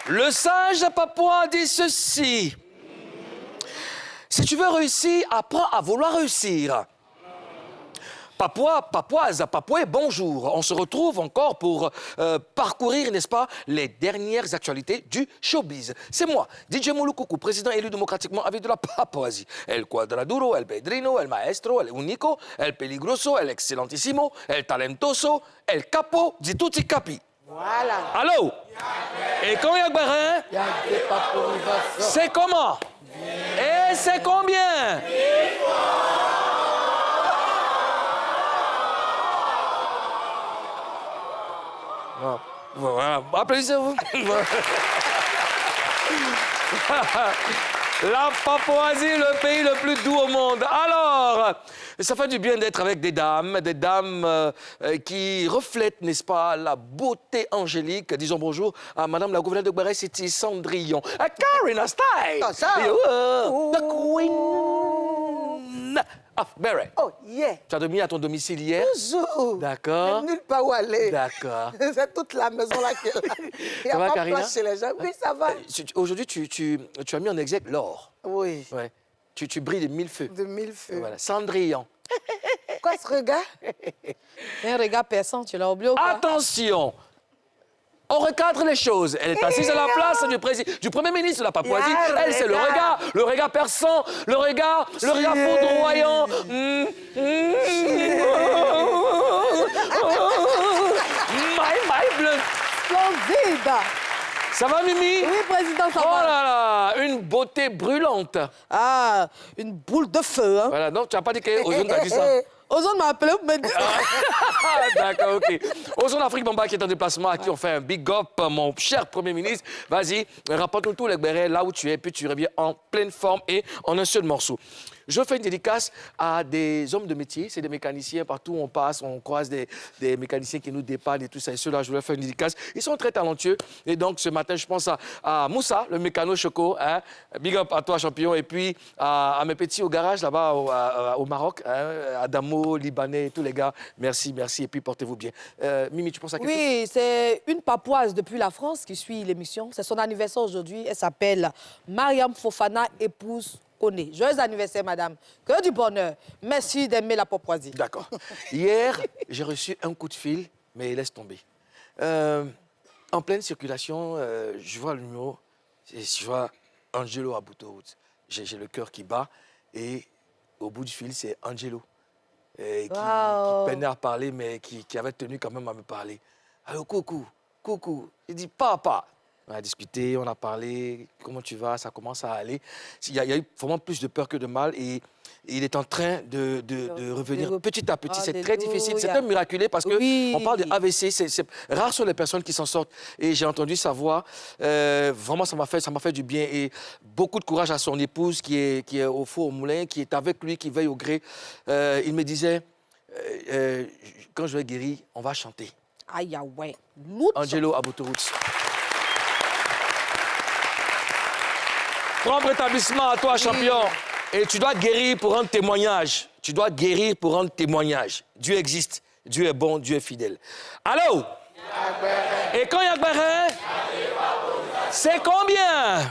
Le sage papouas dit ceci. Si tu veux réussir, apprends à vouloir réussir. Papouas, papouases, papouais, bonjour. On se retrouve encore pour parcourir, n'est-ce pas, les dernières actualités du showbiz. C'est moi, DJ Moulou-Coucou, président élu démocratiquement avec de la Papouasie. El Cuadraduro, el Pedrino, el Maestro, el Unico, el Peligroso, el Excellentissimo, el Talentoso, el Capo, di tutti capi. Voilà. Allô? Et quand il y a Guérin, Il y a des paporisations. c'est comment? Et c'est combien? Voilà, applaudissez-vous. La Papouasie, le pays le plus doux au monde. Alors, ça fait du bien d'être avec des dames qui reflètent, n'est-ce pas, la beauté angélique. Disons bonjour à Madame la gouverneure de Guéret, c'était Cendrillon. À Karina Style. The Queen of Guéret. Oh, yeah. Tu as dormi à ton domicile hier? Toujours. D'accord. Nulle part où aller. D'accord. C'est toute la maison là qui est là. Il n'y a va, pas Karina? place chez les gens. Oui, ça va. Aujourd'hui, tu as mis en exergue l'or. Oui. Ouais. Tu brilles de mille feux. De mille feux. Voilà. Cendrillon. Quoi ce regard? Un regard perçant, tu l'as oublié ou pas? Attention! On recadre les choses. Elle est assise à la place du Premier ministre de la Papouasie. Yeah, Elle, c'est le regard perçant, le regard foudroyant. My blood. Splendide! Ça va, Mimi? Oui, président, ça Oh va. là là, une beauté brûlante. Ah, une boule de feu, hein? Voilà, non, tu n'as pas dit qu'Ozone t'a dit ça. Ozone m'a appelé pour me dire... D'accord, OK. Ozone Afrique Bamba qui est en déplacement, à qui on fait un big up, mon cher Premier ministre. Vas-y, rapporte-nous tous les bérets là où tu es, puis tu reviens en pleine forme et en un seul morceau. Je fais une dédicace à des hommes de métier, c'est des mécaniciens, partout où on passe, on croise des mécaniciens qui nous dépannent et tout ça. Et ceux-là, je voulais faire une dédicace. Ils sont très talentueux. Et donc, ce matin, je pense à Moussa, le mécano Choco. Hein? Big up à toi, champion. Et puis, à mes petits au garage, là-bas, au Maroc. Hein? Adamo, Libanais, tous les gars. Merci, merci. Et puis, portez-vous bien. Mimi, tu penses à quelque chose? Oui, c'est une papouase depuis la France qui suit l'émission. C'est son anniversaire aujourd'hui. Elle s'appelle Mariam Fofana, épouse Koné. Joyeux anniversaire, madame. Que du bonheur. Merci d'aimer la Papouasie. D'accord. Hier, j'ai reçu un coup de fil, mais laisse tomber. En pleine circulation, je vois le numéro, je vois Angelo à Bouteroute. J'ai le cœur qui bat et au bout du fil, c'est Angelo qui peinait à parler, mais qui avait tenu quand même à me parler. Alors, coucou. Il dit, papa. On a discuté, on a parlé, comment tu vas, ça commence à aller. Il y a eu vraiment plus de peur que de mal et il est en train de revenir petit à petit. C'est très difficile, c'est un miraculé parce qu'on parle de AVC, c'est rare sont les personnes qui s'en sortent. Et j'ai entendu sa voix, vraiment ça m'a fait du bien. Et beaucoup de courage à son épouse qui est au four au moulin, qui est avec lui, qui veille au gré. Il me disait, quand je vais guérir, on va chanter. Aïe, ah ouais. Angelo à Bouteroute. Prends rétablissement à toi, champion. Et tu dois guérir pour rendre témoignage. Tu dois guérir pour rendre témoignage. Dieu existe. Dieu est bon, Dieu est fidèle. Allô? Et quand il y a Guérin, c'est combien?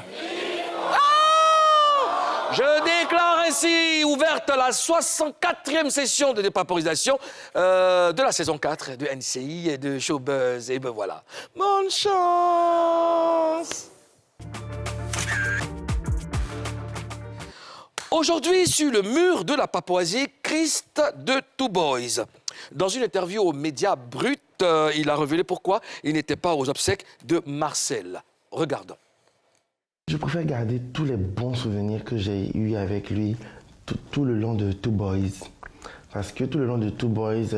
Je déclare ainsi ouverte la 64e session de dépaporisation de la saison 4 de NCI et de Showbuzz. Et ben voilà. Bonne chance! Aujourd'hui, sur le mur de la Papouasie, Christ de Two Boys. Dans une interview aux médias bruts, il a révélé pourquoi il n'était pas aux obsèques de Marcel. Regardons. Je préfère garder tous les bons souvenirs que j'ai eus avec lui tout le long de Two Boys. Parce que tout le long de Two Boys,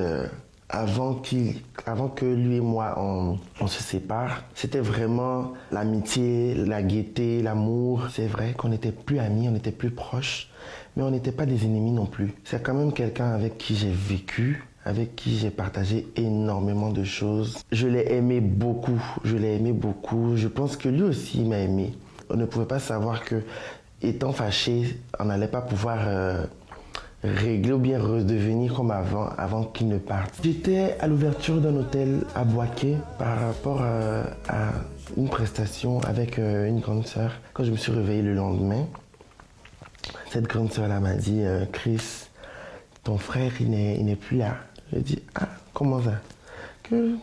avant que lui et moi on se sépare, c'était vraiment l'amitié, la gaieté, l'amour. C'est vrai qu'on n'était plus amis, on n'était plus proches, mais on n'était pas des ennemis non plus. C'est quand même quelqu'un avec qui j'ai vécu, avec qui j'ai partagé énormément de choses. Je l'ai aimé beaucoup, Je pense que lui aussi m'a aimé. On ne pouvait pas savoir que, étant fâché, on n'allait pas pouvoir régler ou bien redevenir comme avant qu'il ne parte. J'étais à l'ouverture d'un hôtel à Boaké par rapport à une prestation avec une grande sœur. Quand je me suis réveillé le lendemain, cette grande sœur-là m'a dit « Chris, ton frère, il n'est plus là. » J'ai dit « Ah, comment ça ?» Que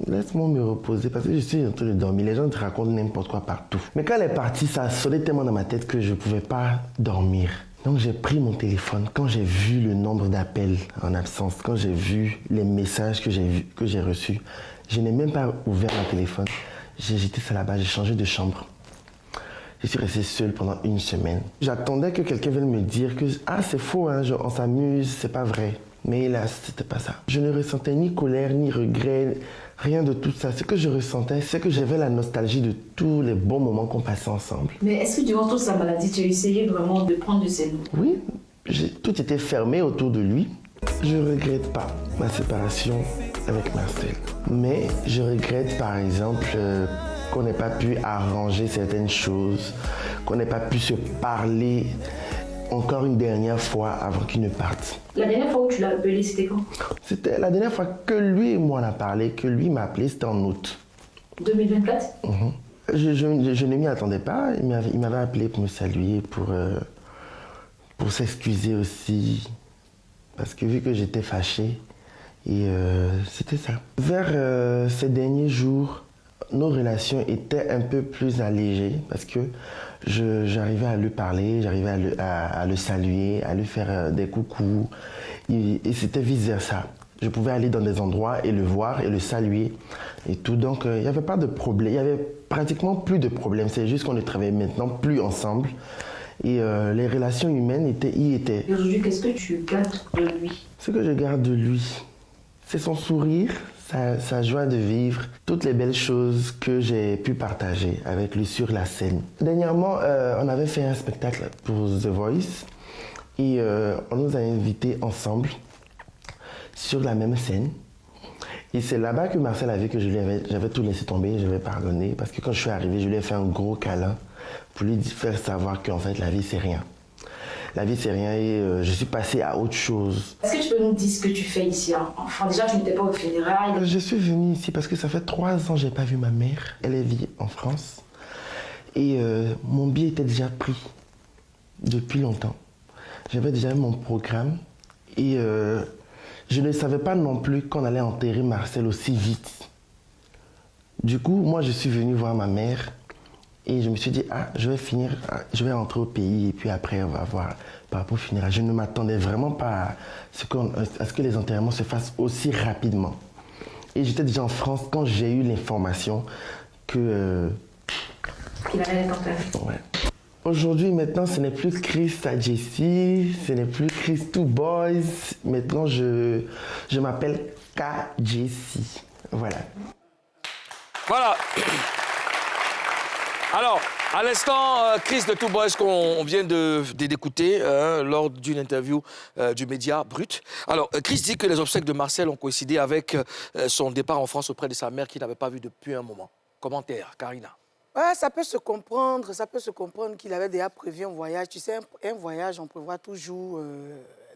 laisse-moi me reposer parce que je suis en train de dormir. Les gens te racontent n'importe quoi partout. Mais quand elle est partie, ça a sonné tellement dans ma tête que je ne pouvais pas dormir. Donc j'ai pris mon téléphone. Quand j'ai vu le nombre d'appels en absence, quand j'ai vu les messages que j'ai reçus, je n'ai même pas ouvert mon téléphone. J'ai jeté ça là-bas, j'ai changé de chambre. Je suis resté seul pendant une semaine. J'attendais que quelqu'un vienne me dire que ah, c'est faux, hein, on s'amuse, c'est pas vrai. Mais là, c'était pas ça. Je ne ressentais ni colère, ni regret, rien de tout ça. Ce que je ressentais, c'est que j'avais la nostalgie de tous les bons moments qu'on passait ensemble. Mais est-ce que durant toute sa maladie, tu as essayé vraiment de prendre de ses nouvelles? Oui, tout était fermé autour de lui. Je ne regrette pas ma séparation avec Marcel. Mais je regrette par exemple qu'on n'ait pas pu arranger certaines choses, qu'on n'ait pas pu se parler encore une dernière fois avant qu'il ne parte. La dernière fois où tu l'as appelé, c'était quand? C'était la dernière fois que lui et moi on a parlé, que lui m'a appelé, c'était en août. 2024? Je ne m'y attendais pas. Il m'avait appelé pour me saluer, pour s'excuser aussi. Parce que vu que j'étais fâché, et c'était ça. Vers ces derniers jours, nos relations étaient un peu plus allégées parce que j'arrivais à lui parler, j'arrivais à le saluer, à lui faire des coucous. Et c'était vice-versa. Je pouvais aller dans des endroits et le voir et le saluer et tout. Donc, il n'y avait pas de problème. Il n'y avait pratiquement plus de problème. C'est juste qu'on ne travaillait maintenant plus ensemble. Et les relations humaines y étaient. Et aujourd'hui, qu'est-ce que tu gardes de lui? Ce que je garde de lui, c'est son sourire, sa joie de vivre, toutes les belles choses que j'ai pu partager avec lui sur la scène. Dernièrement, on avait fait un spectacle pour The Voice et on nous a invités ensemble sur la même scène. Et c'est là-bas que Marcel a vu que j'avais tout laissé tomber, j'avais pardonné parce que quand je suis arrivé, je lui ai fait un gros câlin pour lui faire savoir qu'en fait la vie c'est rien. La vie c'est rien et je suis passé à autre chose. Est-ce que tu peux nous dire ce que tu fais ici? Enfin déjà tu n'étais pas au funérailles. Je suis venu ici parce que ça fait 3 ans que je n'ai pas vu ma mère. Elle vit en France. Et mon billet était déjà pris depuis longtemps. J'avais déjà mon programme et je ne savais pas non plus qu'on allait enterrer Marcel aussi vite. Du coup, moi je suis venu voir ma mère. Et je me suis dit, je vais rentrer au pays et puis après on va voir par rapport au funérail. Je ne m'attendais vraiment pas à ce que les enterrements se fassent aussi rapidement. Et j'étais déjà en France quand j'ai eu l'information que... qu'il allait être enterré. Ouais. Aujourd'hui, maintenant, ce n'est plus Chris à Jessie, ce n'est plus Chris Two Boys. Maintenant, je m'appelle K-Jessie. Voilà. Voilà. Alors, à l'instant, Chris de Two Boys qu'on vient d'écouter lors d'une interview du média Brut. Alors, Chris dit que les obsèques de Marcel ont coïncidé avec son départ en France auprès de sa mère qu'il n'avait pas vue depuis un moment. Commentaire, Karina. Ouais, ça peut se comprendre qu'il avait déjà prévu un voyage. Tu sais, un voyage, on prévoit toujours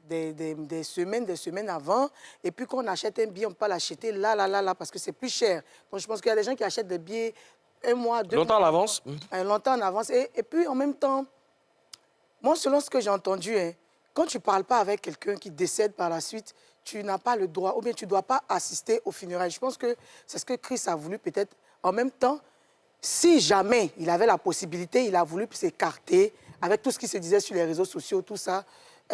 des semaines avant. Et puis, quand on achète un billet, on peut pas l'acheter là, parce que c'est plus cher. Donc, je pense qu'il y a des gens qui achètent des billets 1 mois, 2 mois. Longtemps en avance. Longtemps en avance. Et puis, en même temps, moi, selon ce que j'ai entendu, quand tu ne parles pas avec quelqu'un qui décède par la suite, tu n'as pas le droit, ou bien tu ne dois pas assister au funérailles. Je pense que c'est ce que Chris a voulu peut-être. En même temps, si jamais il avait la possibilité, il a voulu s'écarter avec tout ce qui se disait sur les réseaux sociaux, tout ça.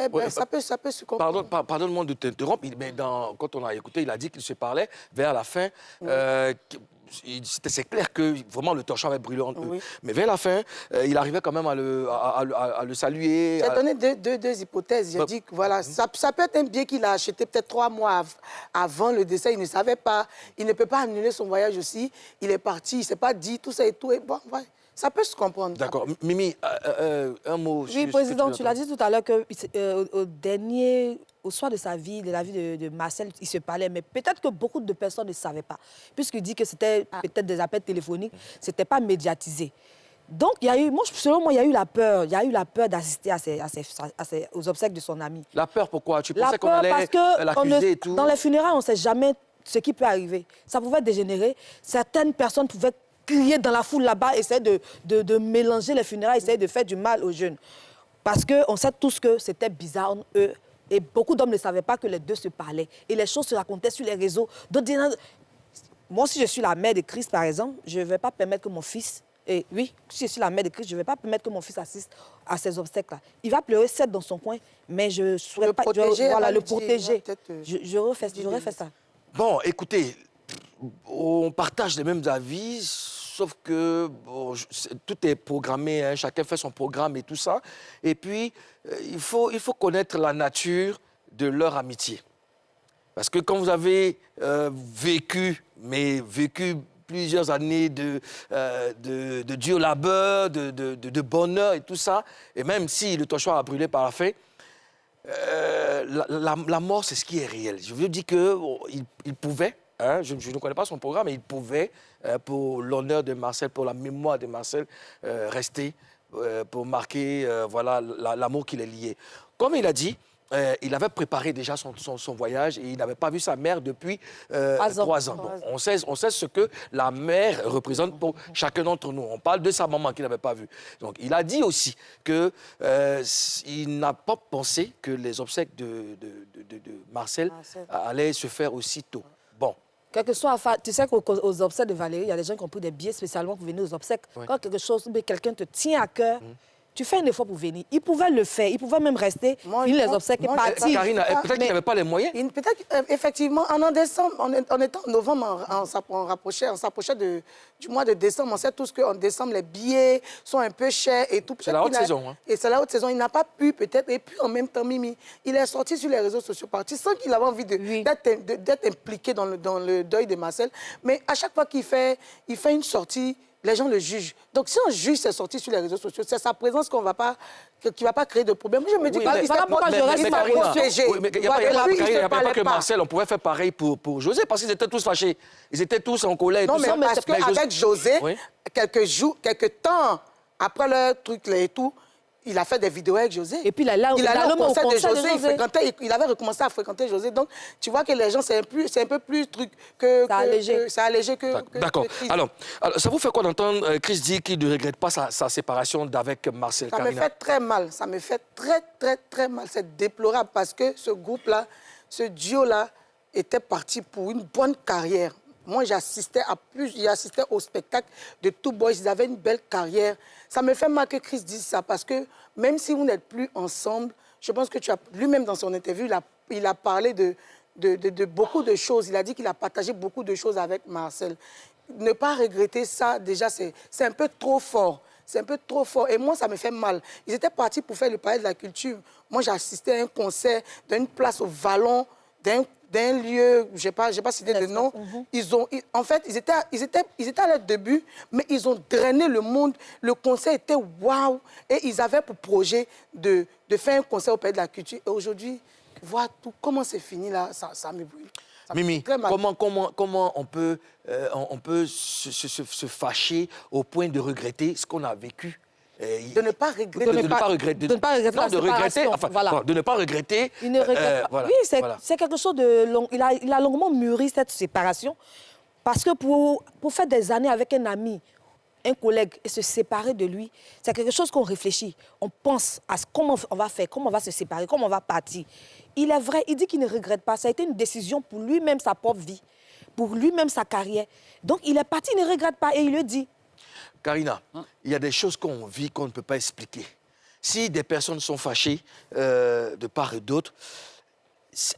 Eh ben, ça peut se comprendre. Pardonne-moi de t'interrompre, mais quand on a écouté, il a dit qu'il se parlait vers la fin. C'est clair que vraiment le torchon avait brûlé entre eux. Oui. Mais vers la fin, il arrivait quand même à le saluer. J'ai donné deux hypothèses. J'ai dit que voilà, ça peut être un billet qu'il a acheté peut-être 3 mois avant le décès. Il ne savait pas. Il ne peut pas annuler son voyage aussi. Il est parti, il ne s'est pas dit tout ça et tout. Et bon, ouais, ça peut se comprendre. D'accord. Mimi, un mot. Oui, Président, tu l'as dit tout à l'heure au soir de sa vie, de la vie de Marcel, il se parlait, mais peut-être que beaucoup de personnes ne savaient pas, puisqu'il dit que c'était peut-être des appels téléphoniques, c'était pas médiatisé. Donc, selon moi, il y a eu la peur. Il y a eu la peur d'assister aux obsèques de son ami. La peur, pourquoi? Tu pensais qu'on peur allait parce que l'accuser et tout? dans les funérailles, on ne sait jamais ce qui peut arriver. Ça pouvait dégénérer. Certaines personnes pouvaient crier dans la foule là-bas, essayer de mélanger les funérailles, essayer de faire du mal aux jeunes. Parce qu'on sait tous que c'était bizarre, eux. Et beaucoup d'hommes ne savaient pas que les deux se parlaient. Et les choses se racontaient sur les réseaux. Moi, si je suis la mère de Christ, par exemple, je ne vais pas permettre que mon fils... Et oui, si je suis la mère de Christ, je ne vais pas permettre que mon fils assiste à ces obsèques-là. Il va pleurer, certes, dans son coin, mais je ne souhaite pas... Voilà, le protéger. J'aurais fait ça. Bon, écoutez, on partage les mêmes avis, sauf que bon, tout est programmé, hein, chacun fait son programme et tout ça. Et puis, il faut connaître la nature de leur amitié. Parce que quand vous avez vécu plusieurs années de dur labeur, de bonheur et tout ça, et même si le torchon a brûlé par la fin, la mort, c'est ce qui est réel. Je veux dire qu'il pouvait, hein, je ne connais pas son programme, mais il pouvait, pour l'honneur de Marcel, pour la mémoire de Marcel, rester, pour marquer voilà, l'amour qui les liait. Comme il a dit, il avait préparé déjà son voyage et il n'avait pas vu sa mère depuis 3 ans. Donc, on sait ce que la mère représente pour chacun d'entre nous. On parle de sa maman qu'il n'avait pas vue. Donc, il a dit aussi qu'il n'a pas pensé que les obsèques de Marcel allaient se faire aussi tôt. Bon. Quel que soit, tu sais qu'aux obsèques de Valérie, il y a des gens qui ont pris des billets spécialement pour venir aux obsèques. Oui. Quand quelqu'un te tient à cœur, tu fais un effort pour venir. Il pouvait le faire. Il pouvait même rester, finir les obsèques et partir. Karina, peut-être qu'il n'avait pas les moyens. Peut-être, effectivement, en décembre, on était en novembre, on s'approchait du mois de décembre. On sait tous qu'en décembre, les billets sont un peu chers et tout. C'est la haute saison. Hein. Et c'est la haute saison. Il n'a pas pu, peut-être. Et puis, en même temps, Mimi, il est sorti sur les réseaux sociaux, parti sans qu'il avait envie d'être impliqué dans le deuil de Marcel. Mais à chaque fois qu'il fait une sortie, les gens le jugent. Donc, si on juge ses sorties sur les réseaux sociaux, c'est sa présence qui ne va pas créer de problème. Moi, je me dis voilà pourquoi je reste protégé. Il n'y a pas que Marcel. On pouvait faire pareil pour José, parce qu'ils étaient tous fâchés. Ils étaient tous en colère et tout ça. Non, mais parce qu'avec José, quelques temps après leur truc là et tout, il a fait des vidéos avec José. Et puis, il allait au concert de José. Il avait recommencé à fréquenter José. Donc, tu vois que les gens, c'est un peu plus truc que... C'est allégé que... D'accord. Alors, ça vous fait quoi d'entendre Chris dire qu'il ne regrette pas sa séparation d'avec Marcel, Karina? Ça me fait très mal. Ça me fait très, très, très mal. C'est déplorable parce que ce groupe-là, ce duo-là, était parti pour une bonne carrière. Moi, j'assistais au spectacle de Two Boys. Ils avaient une belle carrière. Ça me fait mal que Chris dise ça parce que même si vous n'êtes plus ensemble, je pense que lui-même dans son interview, il a parlé de beaucoup de choses. Il a dit qu'il a partagé beaucoup de choses avec Marcel. Ne pas regretter ça, déjà, c'est un peu trop fort. C'est un peu trop fort. Et moi, ça me fait mal. Ils étaient partis pour faire le Palais de la Culture. Moi, j'ai assisté à un concert d'une place au Vallon, d'un lieu, je n'ai pas cité de nom. En fait, ils étaient à leur début, mais ils ont drainé le monde. Le concert était waouh. Et ils avaient pour projet de faire un concert au Palais de la Culture. Et aujourd'hui, voir tout, comment c'est fini là, ça me brûle. Mimi, comment on peut se fâcher au point de regretter ce qu'on a vécu? De ne pas regretter. De ne pas regretter. De ne pas regretter. Non, de regretter. Enfin, voilà. De ne pas regretter. Il ne regrette pas. Voilà, oui, c'est quelque chose de long. Il a longuement mûri cette séparation. Parce que pour faire des années avec un ami, un collègue, et se séparer de lui, c'est quelque chose qu'on réfléchit. On pense à comment on va faire, comment on va se séparer, comment on va partir. Il est vrai, il dit qu'il ne regrette pas. Ça a été une décision pour lui-même, sa propre vie, pour lui-même, sa carrière. Donc, il est parti, il ne regrette pas, et il le dit. Karina, il y a des choses qu'on vit qu'on ne peut pas expliquer. Si des personnes sont fâchées de part et d'autre,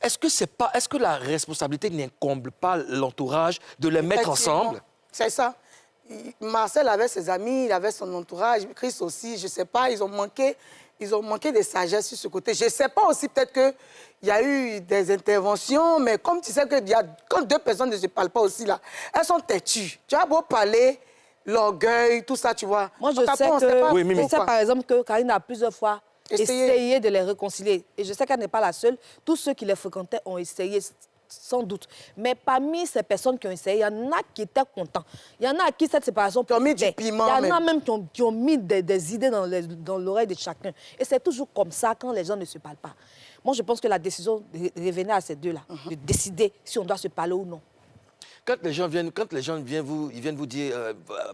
est-ce que la responsabilité n'incombe pas l'entourage de les mettre ensemble? C'est ça. Marcel avait ses amis, il avait son entourage, Chris aussi, je ne sais pas, ils ont manqué de sagesse sur ce côté. Je ne sais pas aussi, peut-être qu'il y a eu des interventions, mais comme tu sais que quand deux personnes ne se parlent pas aussi, là, elles sont têtues. Tu as beau parler, l'orgueil, tout ça, tu vois. Moi, je sais par exemple, que Karina a plusieurs fois essayé de les réconcilier. Et je sais qu'elle n'est pas la seule. Tous ceux qui les fréquentaient ont essayé, sans doute. Mais parmi ces personnes qui ont essayé, il y en a qui étaient contents. Il y en a à qui cette séparation... Qui ont mis du piment. Il y en a même qui ont mis des idées dans l'oreille de chacun. Et c'est toujours comme ça quand les gens ne se parlent pas. Moi, je pense que la décision revenait à ces deux-là, de décider si on doit se parler ou non. Quand les gens viennent ils viennent vous dire,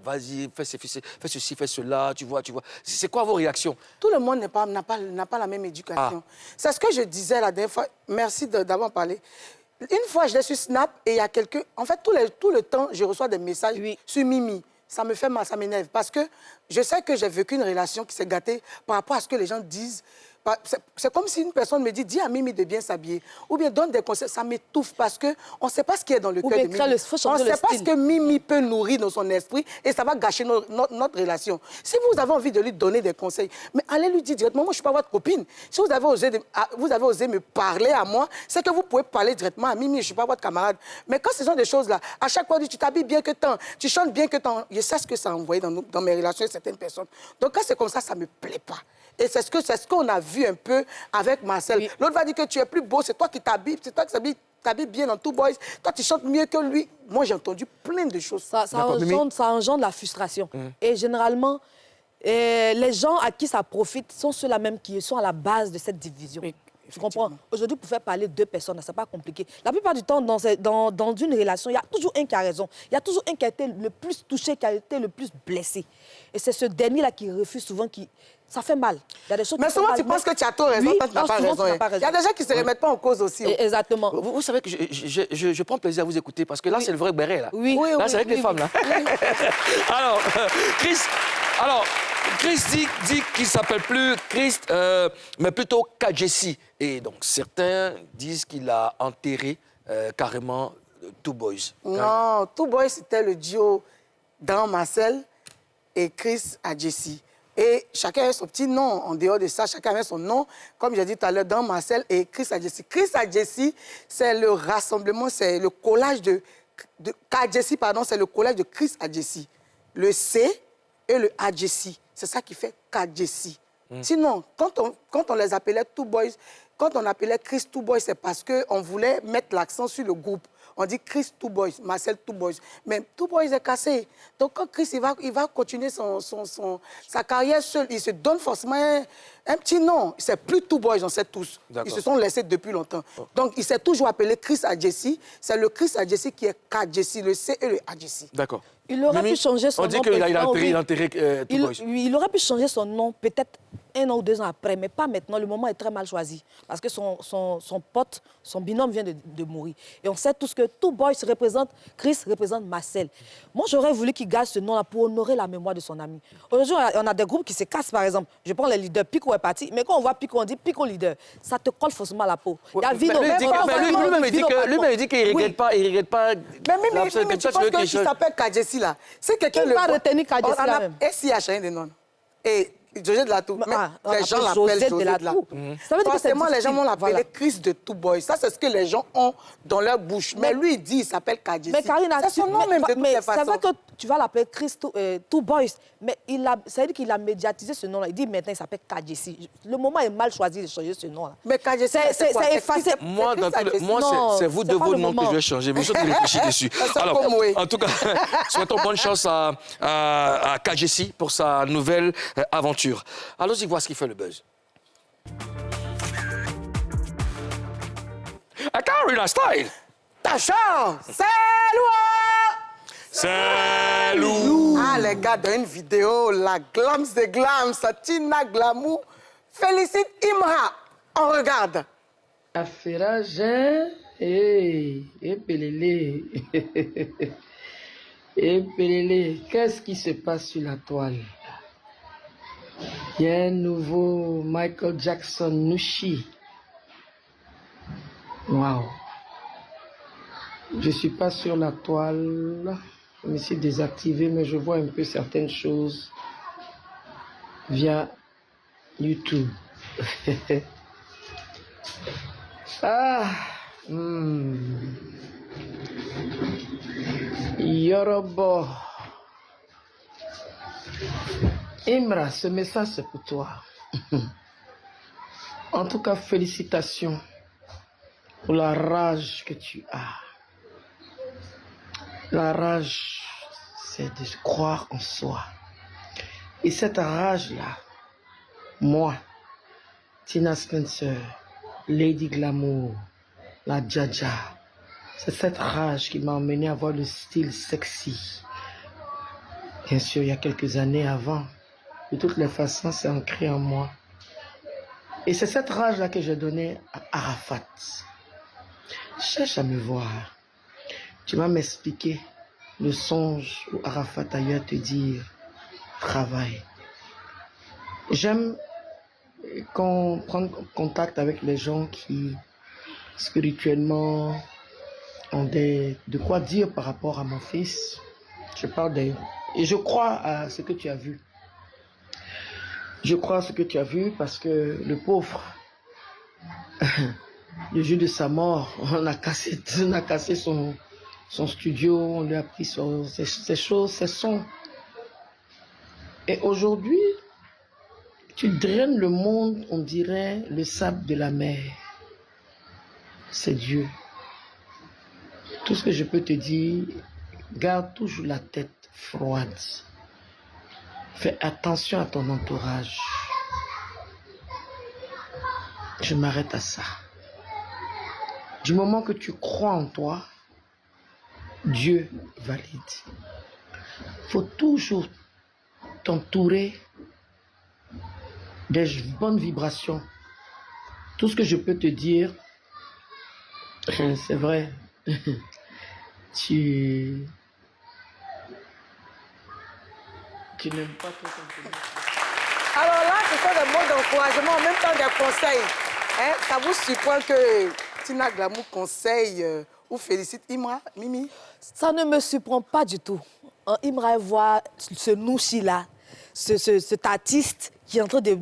vas-y, fais ceci, fais cela, tu vois. C'est quoi vos réactions? Tout le monde n'a pas la même éducation. C'est ce que je disais la dernière fois. Merci d'avoir parlé. Une fois, je l'ai sur Snap et il y a quelqu'un... En fait, tout le temps, je reçois des messages sur Mimi. Ça me fait mal, ça m'énerve. Parce que je sais que j'ai vécu une relation qui s'est gâtée par rapport à ce que les gens disent. C'est comme si une personne me dit, dis à Mimi de bien s'habiller. Ou bien donne des conseils. Ça m'étouffe parce qu'on ne sait pas ce qui est dans le cœur de Mimi. On ne sait pas ce que Mimi peut nourrir dans son esprit et ça va gâcher notre relation. Si vous avez envie de lui donner des conseils, mais allez lui dire directement, moi je ne suis pas votre copine. Si vous avez osé me parler à moi, c'est que vous pouvez parler directement à Mimi, je ne suis pas votre camarade. Mais quand ce sont des choses-là, à chaque fois, tu t'habilles bien que tant, tu chantes bien que tant, je sais ce que ça a envoyé dans mes relations avec certaines personnes. Donc quand c'est comme ça ne me plaît pas. Et c'est ce qu'on a vu un peu avec Marcel. Oui. L'autre va dire que tu es plus beau, c'est toi qui t'habilles, c'est toi qui t'habilles bien dans Two Boys. Toi, tu chantes mieux que lui. Moi, j'ai entendu plein de choses. Ça engendre la frustration. Et généralement, les gens à qui ça profite sont ceux-là même qui sont à la base de cette division. Oui. Tu comprends? Aujourd'hui, pour faire parler deux personnes, c'est pas compliqué. La plupart du temps, dans une relation, il y a toujours un qui a raison. Il y a toujours un qui a été le plus touché, qui a été le plus blessé. Et c'est ce dernier-là qui refuse souvent, ça fait mal. Il y a des choses mais souvent, tu penses que tu as tort raison, quand tu n'as pas raison. Il y a des gens qui ne se remettent pas en cause aussi. Exactement. Vous savez que je prends plaisir à vous écouter parce que là, c'est le vrai béret, là. Là, c'est avec les femmes, là. Alors, Chris dit qu'il ne s'appelle plus Chris, mais plutôt Kajessi. Et donc, certains disent qu'il a enterré carrément Two Boys. Non, Two Boys, c'était le duo dans Marcel et Chris Adjesi. Et chacun a son petit nom. En dehors de ça, chacun a son nom. Comme j'ai dit tout à l'heure, dans Marcel et Chris Adjesi. Chris Adjesi, c'est le rassemblement, c'est le collage de Adjesi, pardon, c'est le collage de Chris Adjesi. Le C et le Adjesi. C'est ça qui fait Adjesi. Sinon, quand on les appelait Two Boys, quand on appelait Chris Two Boys, c'est parce qu'on voulait mettre l'accent sur le groupe. On dit Chris Two Boys, Marcel Two Boys. Mais Two Boys est cassé. Donc quand Chris il va continuer sa carrière seul, il se donne forcément un petit nom. C'est plus Two Boys, on sait tous. Ils se sont laissés depuis longtemps. Donc il s'est toujours appelé Chris Adjesi. C'est le Chris Adjesi qui est Kadjesi, le C et le Adjesi. D'accord. Il aurait pu changer son nom. On dit qu'il a enterré Two Boys. Il aurait pu changer son nom peut-être 1 an ou 2 ans après, mais pas maintenant. Le moment est très mal choisi. Parce que son pote, son binôme vient de mourir. Et on sait tous que Two Boys représente, Chris représente Marcel. Moi, j'aurais voulu qu'il garde ce nom-là pour honorer la mémoire de son ami. Aujourd'hui, on a des groupes qui se cassent, par exemple. Je prends les leaders, Pico est parti, mais quand on voit Pico, on dit Pico leader. Ça te colle forcément à la peau. Il y a Vino. Lui-même dit qu'il ne regrette pas. Il regrette pas. Mais tu penses qu'il s'appelle Kadjesi, là. C'est quelqu'un qui va retenir Kadjesi là même. Et s'il a changé de nom. Et José de la Tour. Les gens l'appellent José de la Tour. Forcément, les gens vont l'appeler Chris de Two Boys. Ça, c'est ce que les gens ont dans leur bouche. Mais lui, il dit qu'il s'appelle Kadjesi. Mais Karine, c'est son nom même de toutes les façons. C'est vrai que tu vas l'appeler Chris Two Boys, mais ça veut dire qu'il a médiatisé ce nom-là. Il dit maintenant il s'appelle Kadjesi. Le moment est mal choisi de changer ce nom-là. Mais Kadjesi, c'est effacé. Moi, c'est vous de vos noms que je vais changer. Mais je vais réfléchir dessus. Alors, en tout cas, souhaitons bonne chance à Kadjesi pour sa nouvelle aventure. Allons-y voir ce qui fait le buzz. Karina Style. Ta chance. Salut. Ah, les gars, dans une vidéo, la glams de glams, Tina Glamour félicite Imra. On regarde. Affairage, et Pelélé. Et Pelélé, qu'est-ce qui se passe sur la toile? Il y a un nouveau Michael Jackson Nushi. Waouh. Je ne suis pas sur la toile. Je me suis désactivé, mais je vois un peu certaines choses via YouTube. Yorobo. Imra, ce message c'est pour toi. En tout cas, félicitations pour la rage que tu as. La rage, c'est de croire en soi. Et cette rage-là, moi, Tina Spencer, Lady Glamour, la Jaja, C'est cette rage qui m'a emmené à avoir le style sexy. Bien sûr, il y a quelques années avant. De toutes les façons, c'est ancré en moi. Et c'est cette rage-là que j'ai donnée à Arafat. Cherche à me voir. Tu vas m'expliquer le songe où Arafat a eu à te dire travail. J'aime qu'on prenne contact avec les gens qui spirituellement ont de quoi dire par rapport à mon fils. Je parle de... Et je crois à ce que tu as vu. Je crois à ce que tu as vu parce que le pauvre, le jour de sa mort, on a cassé son studio, on lui a pris ses choses, ses sons. Et aujourd'hui, tu draines le monde, on dirait, le sable de la mer. C'est Dieu. Tout ce que je peux te dire, garde toujours la tête froide. Fais attention à ton entourage. Je m'arrête à ça. Du moment que tu crois en toi, Dieu valide. Il faut toujours t'entourer des bonnes vibrations. Tout ce que je peux te dire, c'est vrai. Tu n'aimes pas trop ton public. Alors là, ce sont des mots d'encouragement, en même temps des conseils. Hein? Ça vous surprend que Tina Glamour conseille ou félicite Imra, Mimi? Ça ne me surprend pas du tout. Imra voit ce Nouchi-là, cet artiste qui est en train de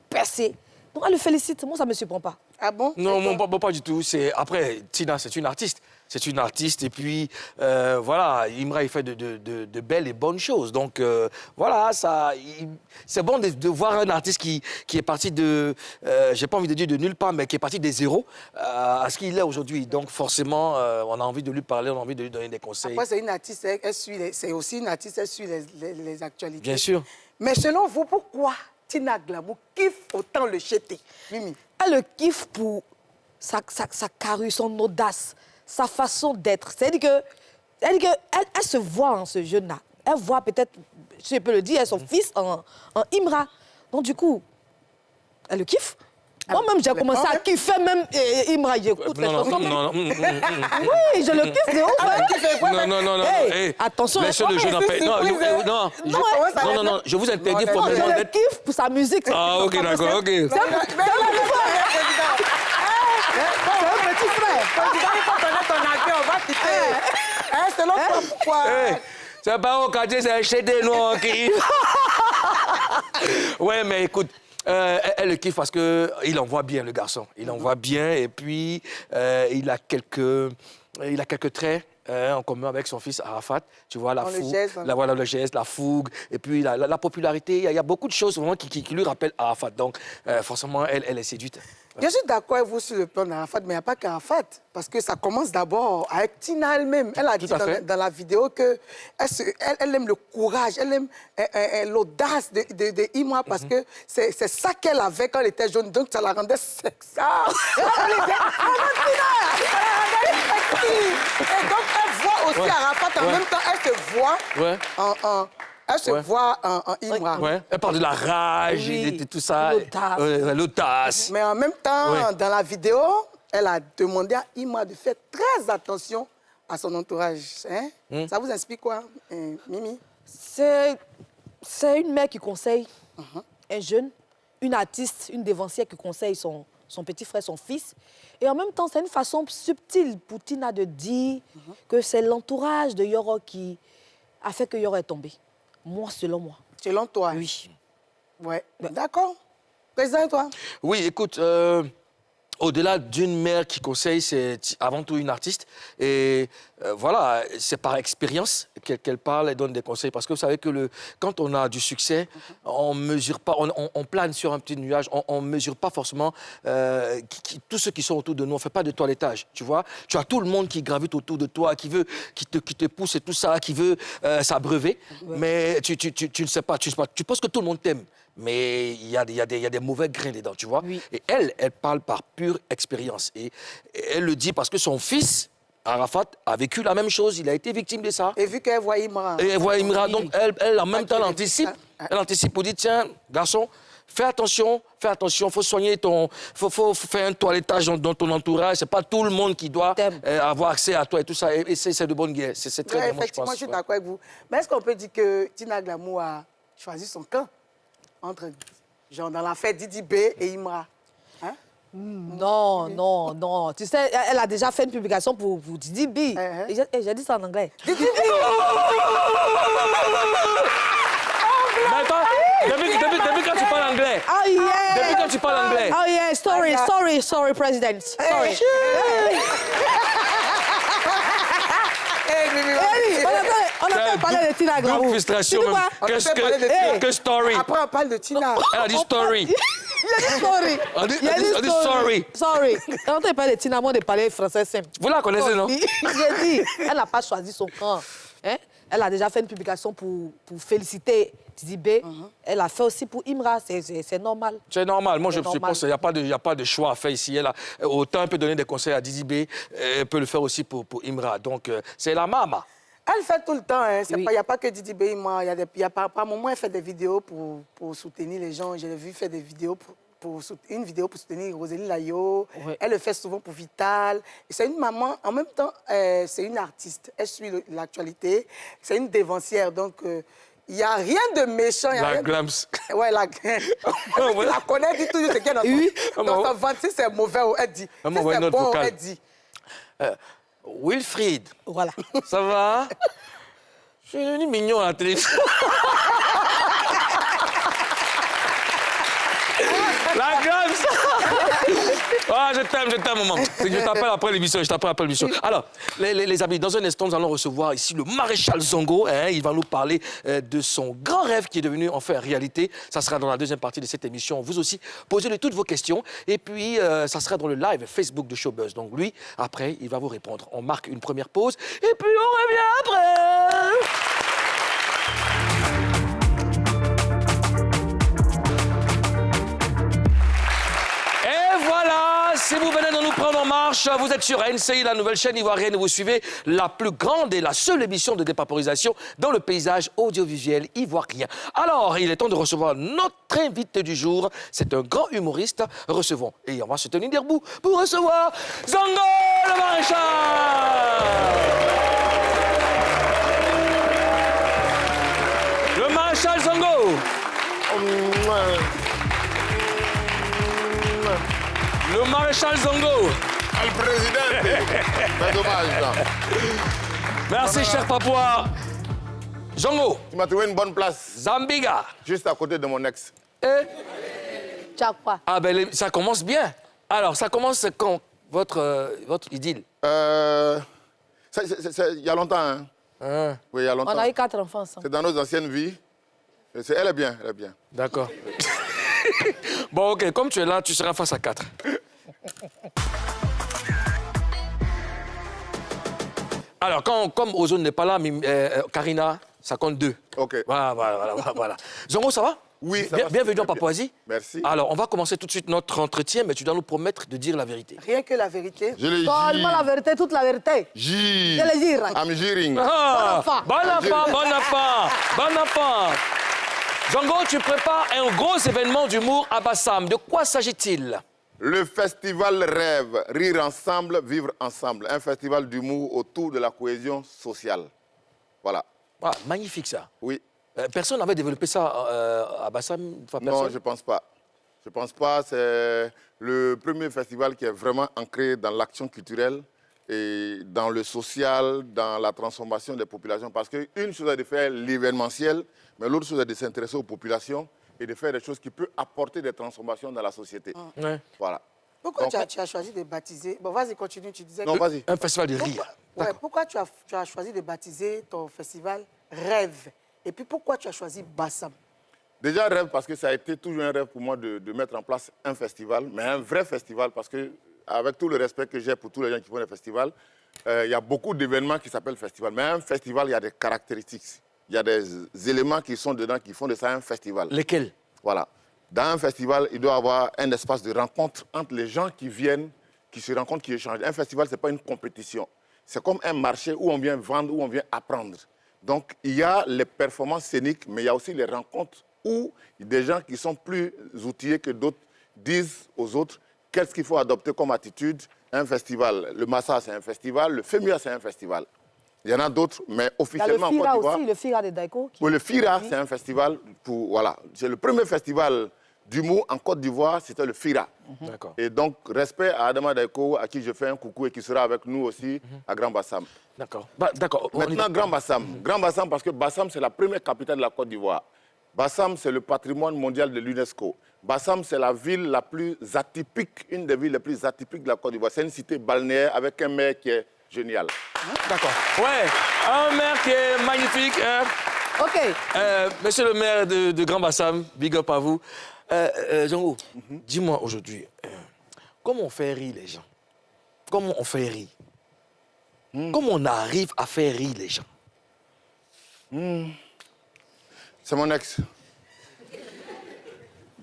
percer. Donc elle le félicite, moi ça ne me surprend pas. Ah bon? Non, pas du tout. Après, Tina, c'est une artiste. C'est une artiste et puis, voilà, Imra, il fait de belles et bonnes choses. Donc, voilà, c'est bon de voir un artiste qui est parti de, j'ai pas envie de dire de nulle part, mais qui est parti des zéros à ce qu'il est aujourd'hui. Donc, forcément, on a envie de lui parler, on a envie de lui donner des conseils. Après, c'est une artiste, c'est aussi une artiste, elle suit les actualités. Bien sûr. Mais selon vous, pourquoi Tina Glamour kiffe autant le chété, Mimi? Elle le kiffe pour sa carrure, son audace, sa façon d'être. C'est-à-dire qu'elle se voit en ce jeune-là. Elle voit peut-être, je peux le dire, son fils en Imra. Donc du coup, elle le kiffe. Moi-même, j'ai commencé à kiffer même Imra. J'écoute les chansons. Non. Oui, je le kiffe de ouf. Non. Hey, attention, laissez le jeune en paix. Non, je vous interdis formellement je le d'être... kiffe pour sa musique. Ah, ok, d'accord, ok. C'est un petit frère. Il faut connaître ton avis, on va quitter. Selon toi, pourquoi? C'est pas au quartier, c'est un chété noir qui... Ouais, mais écoute, elle le kiffe parce qu'il envoie bien, le garçon. Il envoie bien et puis il a quelques traits en commun avec son fils Arafat. Tu vois, la fougue, le geste, la fougue, et puis la popularité. Il y a beaucoup de choses vraiment qui lui rappellent Arafat. Donc, forcément, elle est séduite. Je suis d'accord avec vous sur le plan d'Arafat, mais il n'y a pas qu'Arafat. Parce que ça commence d'abord avec Tina elle-même. Elle a dit dans la vidéo qu'elle aime le courage, elle aime l'audace de Imra parce que c'est ça qu'elle avait quand elle était jeune. Donc ça la rendait sexy. Et donc elle voit aussi Arafat en même temps, elle se voit Elle se voit en Imra. Ouais. Elle parle de la rage et tout ça. L'audace. Mais en même temps, dans la vidéo, elle a demandé à Imra de faire très attention à son entourage. Hein? Ça vous inspire quoi, Mimi? C'est une mère qui conseille un jeune, une artiste, une dévancière qui conseille son petit frère, son fils. Et en même temps, c'est une façon subtile pour Tina de dire que c'est l'entourage de Yoro qui a fait que Yoro est tombé. Moi, selon moi. Selon toi? Oui. Ouais. D'accord. Président, et toi? Oui, écoute, au-delà d'une mère qui conseille, c'est avant tout une artiste. Et voilà, c'est par expérience qu'elle parle et donne des conseils. Parce que vous savez que quand on a du succès, on mesure pas, on plane sur un petit nuage, on ne mesure pas forcément tous ceux qui sont autour de nous. On ne fait pas de toilettage, tu vois. Tu as tout le monde qui gravite autour de toi, qui te pousse et tout ça, qui veut s'abreuver. Mais tu ne sais pas, tu penses que tout le monde t'aime. Mais il y a des mauvais grains dedans, tu vois. Oui. Et elle parle par pure expérience. Et elle le dit parce que son fils Arafat a vécu la même chose, il a été victime de ça. Et vu qu'elle voit Imra. Et elle voit Imra, donc elle en même temps, elle qu'il anticipe. évite ça. Elle anticipe pour dire, tiens, garçon, fais attention, faut soigner faut faire un toilettage dans ton entourage. C'est pas tout le monde qui doit avoir accès à toi et tout ça. Et c'est de bonne guerre. C'est très Ouais, bien, moi, je effectivement, pense. je suis d'accord avec vous. Mais est-ce qu'on peut dire que Tina Glamour a choisi son camp entre, genre, dans l'affaire Didi B et Imra? Hein? Non, non, non. Tu sais, elle a déjà fait une publication pour Didi B. Et j'ai dit ça en anglais. Didi B! Mais attends, depuis quand tu parles anglais? Oh yeah! Depuis quand tu parles anglais? Oh yeah, sorry, President. Sorry. On a pas parlé de Tina Glamour. Quelle frustration, Tu dis même. quoi? Que story. Après, on parle de Tina. Elle a dit story. Il a dit sorry. On dit Il a dit sorry. Sorry. Quand on parle de Tina, moi, de parler français simple. Vous la connaissez, non? J'ai dit, elle n'a pas choisi son camp. Hein? Elle a déjà fait une publication pour féliciter Didi B. Elle a fait aussi pour Imra, c'est normal. C'est normal. Moi, je C'est normal. pense qu'il n'y a pas de choix à faire ici. Autant elle peut donner des conseils à Didi B, elle peut le faire aussi pour Imra. Donc, c'est la maman. Elle fait tout le temps. Hein. Il Oui. n'y a pas que Didi B, Imra. Il y a par moment, elle fait des vidéos pour soutenir les gens. Je l'ai vu faire des vidéos une vidéo pour soutenir Rosélie Layo. Ouais. Elle le fait souvent pour Vital. C'est une maman, en même temps, c'est une artiste. Elle suit l'actualité. C'est une dévancière. Donc, il n'y a rien de méchant. La glams. Ouais, la la connaît, elle dit toujours ce qu'elle entend. Oui. Dans sa vente, si c'est mauvais, elle dit. Si Maman, ouais, c'est notre bon, vocale. elle dit. Wilfried, Voilà. ça va? Je suis devenu mignon à la télévision. La glams. Ah, je t'aime, maman. Je t'appelle après l'émission, Alors, les amis, dans un instant, nous allons recevoir ici le maréchal Zongo. Hein, il va nous parler de son grand rêve qui est devenu enfin réalité. Ça sera dans la deuxième partie de cette émission. Vous aussi, posez-lui toutes vos questions. Et puis, ça sera dans le live Facebook de Showbuzz. Donc, lui, après, il va vous répondre. On marque une première pause et puis on revient après. Si vous venez de nous prendre en marche, vous êtes sur NCI, la nouvelle chaîne ivoirienne, et vous suivez la plus grande et la seule émission de dépaporisation dans le paysage audiovisuel ivoirien. Alors, il est temps de recevoir notre invité du jour. C'est un grand humoriste. Recevons, et on va se tenir debout pour recevoir Zongo le maréchal. Le maréchal Zongo. Le maréchal Zongo. Al président. C'est dommage, non. Merci, cher papa. Zongo. Tu m'as trouvé une bonne place, Zambiga. juste à côté de mon ex. Tu as quoi? Ah ben, ça commence bien. Alors, ça commence quand, votre idylle? Il y a longtemps, hein. Hein, Oui, il y a longtemps. On a eu 4 enfants ensemble. C'est dans nos anciennes vies. Elle est bien, elle est bien. d'accord. Bon, OK, comme tu es là, tu seras face à 4. Alors, comme Ozone n'est pas là, Karina, ça compte 2. OK. Voilà. Zongo, ça va? Oui, ça va. Bienvenue en Papouasie. Merci. Alors, on va commencer tout de suite notre entretien, mais tu dois nous promettre de dire la vérité. Rien que la vérité. Je l'ai Seulement la vérité, toute la vérité. J. Je le dis. I'm jiring. Ah, Bon bon enfant. Zongo, tu prépares un gros événement d'humour à Bassam. De quoi s'agit-il? Le festival Rêve, rire ensemble, vivre ensemble. Un festival d'humour autour de la cohésion sociale. Voilà. Ah, magnifique, ça. Oui. Personne n'avait développé ça à Bassam? Enfin, Non, personne? je pense pas. Je pense pas. C'est le premier festival qui est vraiment ancré dans l'action culturelle et dans le social, dans la transformation des populations. Parce qu'une chose est de faire l'événementiel, mais l'autre chose est de s'intéresser aux populations et de faire des choses qui peuvent apporter des transformations dans la société. Ouais. Voilà. Pourquoi Donc, tu as choisi de baptiser... Bon, vas-y, continue, tu disais... Non, que- vas-y. Un festival de rire. Ouais, pourquoi tu as choisi de baptiser ton festival Rêve? Et puis, pourquoi tu as choisi Bassam? Déjà, rêve, parce que ça a été toujours un rêve pour moi de mettre en place un festival, mais un vrai festival, parce que, avec tout le respect que j'ai pour tous les gens qui font des festivals, il y a beaucoup d'événements qui s'appellent festival. Mais un festival, il y a des caractéristiques. Il y a des éléments qui sont dedans qui font de ça un festival. Lesquels? Voilà. Dans un festival, il doit y avoir un espace de rencontre entre les gens qui viennent, qui se rencontrent, qui échangent. Un festival, ce n'est pas une compétition. c'est comme un marché où on vient vendre, où on vient apprendre. Donc, il y a les performances scéniques, mais il y a aussi les rencontres où des gens qui sont plus outillés que d'autres disent aux autres qu'est-ce qu'il faut adopter comme attitude. Un festival, le Massa, c'est un festival, le FEMUA, c'est un festival. Il y en a d'autres, mais Il y a le officiellement en Côte FIRA d'Ivoire... aussi, le FIRA de Daiko. Oui, le FIRA, c'est un festival pour... Voilà, c'est le premier festival d'humour en Côte d'Ivoire, c'était le FIRA. D'accord. Et donc, respect à Adama Daiko, à qui je fais un coucou et qui sera avec nous aussi à Grand Bassam. D'accord. D'accord. On y Maintenant, va. Grand Bassam. Grand Bassam, parce que Bassam, c'est la première capitale de la Côte d'Ivoire. Bassam, c'est le patrimoine mondial de l'UNESCO. Bassam, c'est la ville la plus atypique, une des villes les plus atypiques de la Côte d'Ivoire. C'est une cité balnéaire avec un maire qui est génial. D'accord. Ouais, un maire qui est magnifique. Hein. OK. Monsieur le maire de Grand Bassam, big up à vous. Django, dis-moi aujourd'hui, comment on fait rire les gens? Comment on fait rire? Comment on arrive à faire rire les gens? C'est mon ex.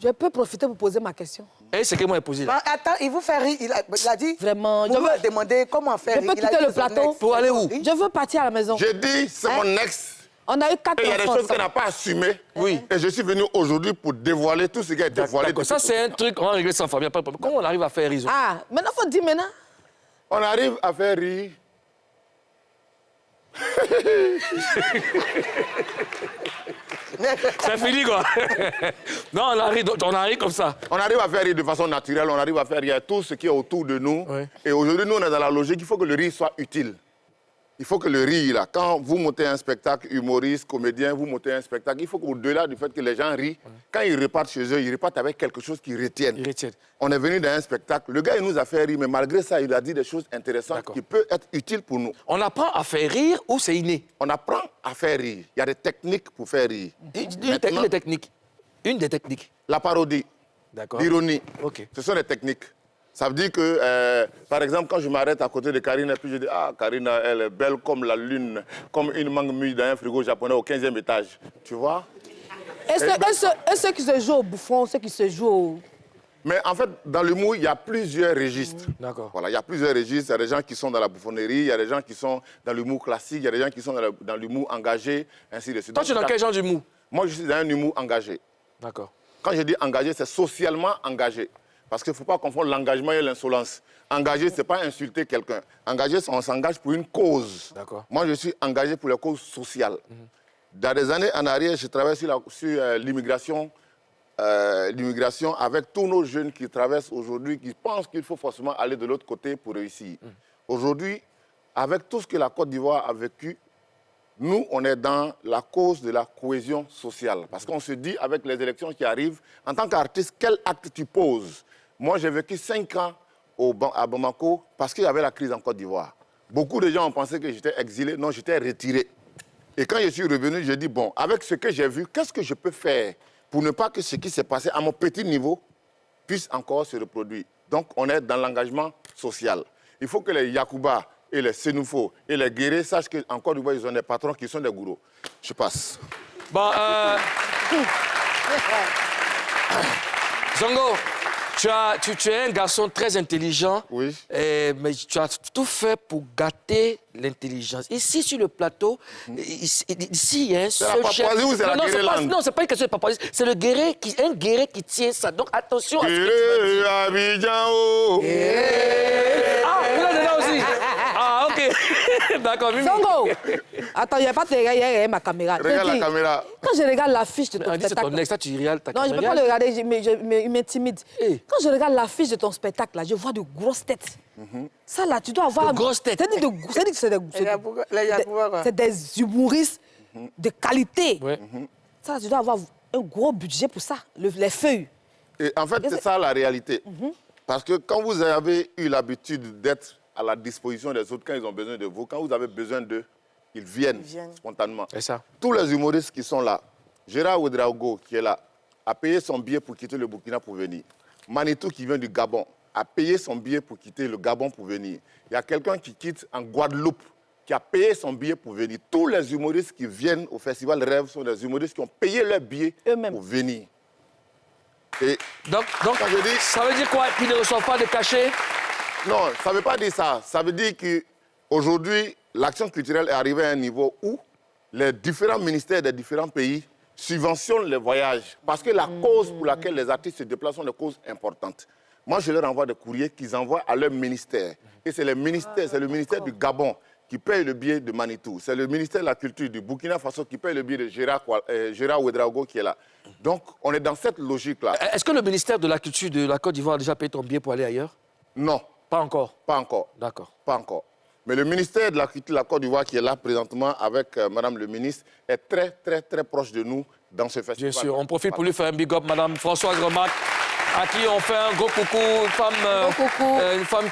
Je peux profiter pour poser ma question. Et c'est que moi j'ai posé là. Attends, il vous fait rire. Il a dit. Vraiment, Vous je me veux- demandez comment faire Je rire. peux Il a quitter dit le son plateau? ex. Pour aller où? Je veux partir à la maison. J'ai dit, c'est Hein? mon ex. On a eu 4 Et il y a des enfants choses qu'elle n'a ensemble. pas assumées. Oui. Et je suis venu aujourd'hui pour dévoiler tout ce qui a été voilé. D'accord, ça c'est un truc, on va régler sans famille. Comment on arrive à faire rire? Ah, maintenant, il faut dire maintenant. On arrive à faire rire. C'est fini quoi. Non, on arrive comme ça. On arrive à faire rire de façon naturelle, on arrive à faire rire tout ce qui est autour de nous. Oui. Et aujourd'hui, nous, on est dans la logique, il faut que le rire soit utile. Il faut que le rire, là, quand vous montez un spectacle, humoriste, comédien, vous montez un spectacle, il faut qu'au-delà du fait que les gens rient, quand ils repartent chez eux, ils repartent avec quelque chose qu'ils retiennent. Ils retiennent. On est venu dans un spectacle, le gars, il nous a fait rire, mais malgré ça, il a dit des choses intéressantes D'accord. qui peuvent être utiles pour nous. On apprend à faire rire ou c'est inné? On apprend à faire rire. Il y a des techniques pour faire rire. Une des techniques. Une des techniques. La parodie, D'accord. l'ironie, Ok. ce sont des techniques. Ça veut dire que, par exemple, quand je m'arrête à côté de Karina, puis je dis, ah, Karina, elle est belle comme la lune, comme une mangue mûre dans un frigo japonais au 15e étage. Tu vois? Et ceux qui se jouent au bouffon, ceux qui se jouent au... Mais en fait, dans l'humour, il y a plusieurs registres. D'accord. Voilà, il y a plusieurs registres. Il y a des gens qui sont dans la bouffonnerie, il y a des gens qui sont dans l'humour classique, il y a des gens qui sont dans l'humour engagé, ainsi de suite. Toi, tu es dans quel genre d'humour? Moi, je suis dans un humour engagé. D'accord. Quand je dis engagé, c'est socialement engagé. Parce qu'il ne faut pas confondre l'engagement et l'insolence. Engagé, ce n'est pas insulter quelqu'un. Engagé, on s'engage pour une cause. D'accord. Moi, je suis engagé pour les causes sociales. Dans des années en arrière, je travaille sur l'immigration avec tous nos jeunes qui traversent aujourd'hui, qui pensent qu'il faut forcément aller de l'autre côté pour réussir. Aujourd'hui, avec tout ce que la Côte d'Ivoire a vécu, nous, on est dans la cause de la cohésion sociale. Parce qu'on se dit, avec les élections qui arrivent, en tant qu'artiste, quel acte tu poses? Moi, j'ai vécu 5 ans à Bamako parce qu'il y avait la crise en Côte d'Ivoire. Beaucoup de gens ont pensé que j'étais exilé. Non, j'étais retiré. Et quand je suis revenu, j'ai dit, bon, avec ce que j'ai vu, qu'est-ce que je peux faire pour ne pas que ce qui s'est passé à mon petit niveau puisse encore se reproduire? Donc, on est dans l'engagement social. Il faut que les Yakuba et les Sénoufo et les Guérés sachent qu'en Côte d'Ivoire, ils ont des patrons qui sont des gourous. Je passe. Bon, Zongo, tu es un garçon très intelligent. Oui. Mais tu as tout fait pour gâter l'intelligence. Ici, sur le plateau, ici, il y a un seul la chef. Papouasie ou c'est la Guérélande? Non, c'est pas une question de Papouasie. C'est un guéré qui tient ça. Donc, attention à ce que tu vas dire. Abidjan, oh. Ah, vous êtes dedans aussi. Ah, OK. D'accord, Mimi. Zongo! Attends, il n'y a pas de regarder ma caméra. Je Regarde la dis, caméra. Quand je regarde l'affiche de ton On dit c'est spectacle... ton ex, ça tu regardes ta Non, je ne peux caméra. pas le regarder, il m'intimide. Eh. Quand je regarde l'affiche de ton spectacle, là, je vois de grosses têtes. Ça, là, tu dois avoir... De grosses têtes. C'est-à-dire que c'est des humoristes de qualité. Ouais. Ça, tu dois avoir un gros budget pour ça, les feuilles. Et en fait, c'est ça la réalité. Parce que quand vous avez eu l'habitude d'être à la disposition des autres, quand ils ont besoin de vous, quand vous avez besoin d'eux, ils viennent spontanément. C'est ça. Tous les humoristes qui sont là, Gérard Ouedraogo, qui est là, a payé son billet pour quitter le Burkina pour venir. Manitou, qui vient du Gabon, a payé son billet pour quitter le Gabon pour venir. Il y a quelqu'un qui quitte en Guadeloupe, qui a payé son billet pour venir. Tous les humoristes qui viennent au Festival Rêve sont des humoristes qui ont payé leur billet Eux-mêmes. pour venir. Et Donc quand je dis... ça veut dire quoi? Qu'ils ne reçoivent pas de cachet? Non, ça ne veut pas dire ça. Ça veut dire Aujourd'hui, l'action culturelle est arrivée à un niveau où les différents ministères des différents pays subventionnent les voyages. Parce que la cause pour laquelle les artistes se déplacent sont des causes importantes. Moi, je leur envoie des courriers qu'ils envoient à leur ministère. Et c'est le ministère du Gabon qui paye le billet de Manitou. C'est le ministère de la Culture du Burkina Faso qui paye le billet de Gérard Ouedraogo qui est là. Donc, on est dans cette logique-là. Est-ce que le ministère de la Culture de la Côte d'Ivoire a déjà payé ton billet pour aller ailleurs? Non. Pas encore? Pas encore. D'accord. Pas encore. Mais le ministère de la Culture de la Côte d'Ivoire qui est là présentement avec Madame le ministre est très, très, très proche de nous dans ce festival. Bien sûr. On profite pour lui faire un big up, Madame Françoise Remac, à qui on fait un gros coucou, une femme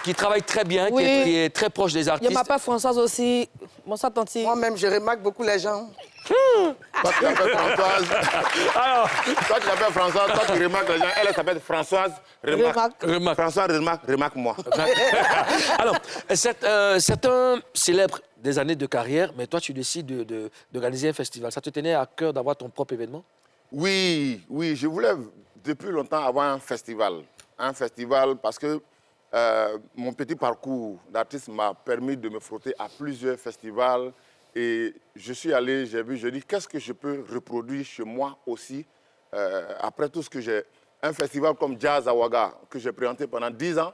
qui travaille très bien, Oui. qui est très proche des Je artistes. m'appelle Françoise aussi. Bonsoir, Tanti. Moi-même, je remarque beaucoup les gens. Toi, tu l'appelles Françoise. Alors, Toi, tu l'appelles Françoise. Toi, tu remarques les gens. Elle s'appelle Françoise Remarque. Françoise remarque-moi. alors certains célèbrent des années de carrière, mais toi, tu décides d'organiser un festival. Ça te tenait à cœur d'avoir ton propre événement? Oui, je voulais depuis longtemps avoir un festival. Un festival parce que mon petit parcours d'artiste m'a permis de me frotter à plusieurs festivals. Et je suis allé, j'ai vu, je dis, qu'est-ce que je peux reproduire chez moi aussi, après tout ce que j'ai... Un festival comme Jazz à Ouaga, que j'ai présenté pendant 10 ans,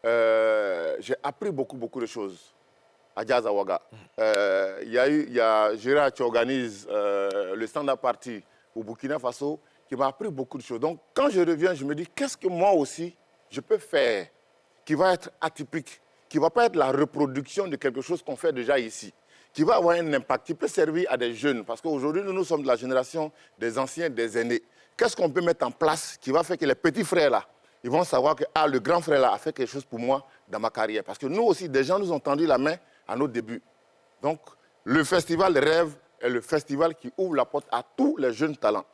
j'ai appris beaucoup de choses à Jazz à Ouaga. Il y a Gérard qui organise le stand-up party au Burkina Faso, qui m'a appris beaucoup de choses. Donc, quand je reviens, je me dis, qu'est-ce que moi aussi, je peux faire qui va être atypique, qui ne va pas être la reproduction de quelque chose qu'on fait déjà ici, qui va avoir un impact, qui peut servir à des jeunes. Parce qu'aujourd'hui, nous sommes de la génération des anciens, des aînés. Qu'est-ce qu'on peut mettre en place qui va faire que les petits frères, là, ils vont savoir que le grand frère, là, a fait quelque chose pour moi dans ma carrière. Parce que nous aussi, des gens nous ont tendu la main à nos débuts. Donc, le festival Rêve est le festival qui ouvre la porte à tous les jeunes talents.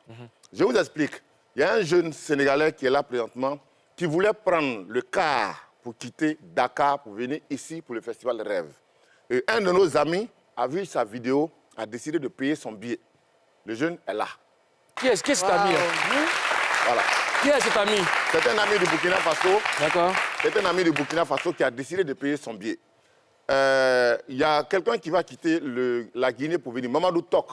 Je vous explique. Il y a un jeune Sénégalais qui est là présentement, qui voulait prendre le car pour quitter Dakar, pour venir ici pour le festival Rêve. Et un de nos amis a vu sa vidéo, a décidé de payer son billet. Le jeune est là. Qui est cet ami? Voilà. Qui est cet ami? C'est un ami du Burkina Faso. D'accord. C'est un ami du Burkina Faso qui a décidé de payer son billet. Il y a quelqu'un qui va quitter la Guinée pour venir. Mamadou Tok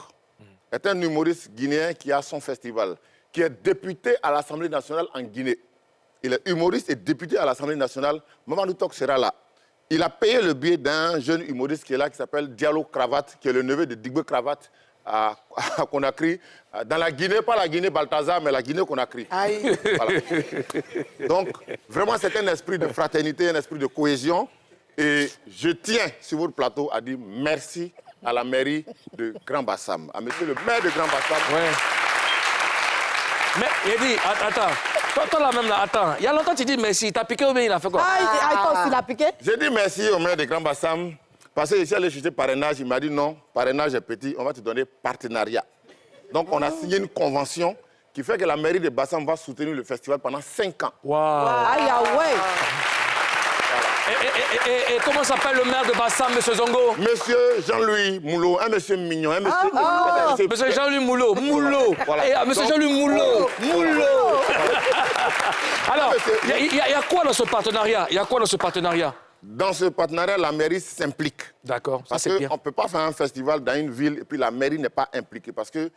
est un humoriste guinéen qui a son festival, qui est député à l'Assemblée nationale en Guinée. Il est humoriste et député à l'Assemblée nationale. Mamadou Tok sera là. Il a payé le billet d'un jeune humoriste qui est là, qui s'appelle Diallo Cravate, qui est le neveu de Digbe Cravate à Conakry. Dans la Guinée, pas la Guinée Balthazar, mais la Guinée Conakry. Aïe. Voilà. Donc, vraiment, c'est un esprit de fraternité, un esprit de cohésion. Et je tiens, sur votre plateau, à dire merci à la mairie de Grand Bassam, à monsieur le maire de Grand Bassam. Ouais. Mais il dit, attends, toi là même là, attends, il y a longtemps tu dis merci, il t'a piqué ou bien il a fait quoi? Toi aussi, il a piqué? J'ai dit merci au maire de Grand Bassam, parce que je suis allé chercher parrainage, il m'a dit non, parrainage est petit, on va te donner partenariat. Donc on a signé une convention qui fait que la mairie de Bassam va soutenir le festival pendant 5 ans. Waouh. Aïe, ah ouais. Et comment s'appelle le maire de Bassam, M. Zongo? Monsieur Jean-Louis Moulot, un monsieur mignon, un monsieur... Monsieur Jean-Louis Moulot, Voilà. Et monsieur Jean-Louis Moulot. Alors, il y a quoi dans ce partenariat? Dans ce partenariat, la mairie s'implique. D'accord, ça Parce c'est bien. qu'on ne peut pas faire un festival dans une ville et puis la mairie n'est pas impliquée parce que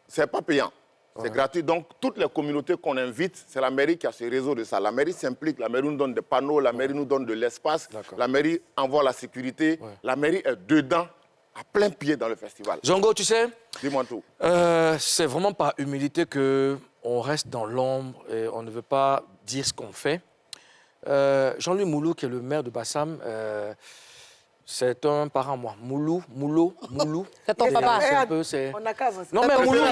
ce n'est pas payant. C'est gratuit. Donc, toutes les communautés qu'on invite, c'est la mairie qui a ce réseau de ça. La mairie s'implique, la mairie nous donne des panneaux, la mairie nous donne de l'espace, la mairie envoie la sécurité, la mairie est dedans, à plein pied dans le festival. Zongo, tu sais, dis-moi tout. c'est vraiment par humilité qu'on reste dans l'ombre et on ne veut pas dire ce qu'on fait. Jean-Louis Moulou, qui est le maire de Bassam, c'est un parent, moi. Moulou. C'est ton papa. On n'a qu'à avancer. Non, mais Moulou.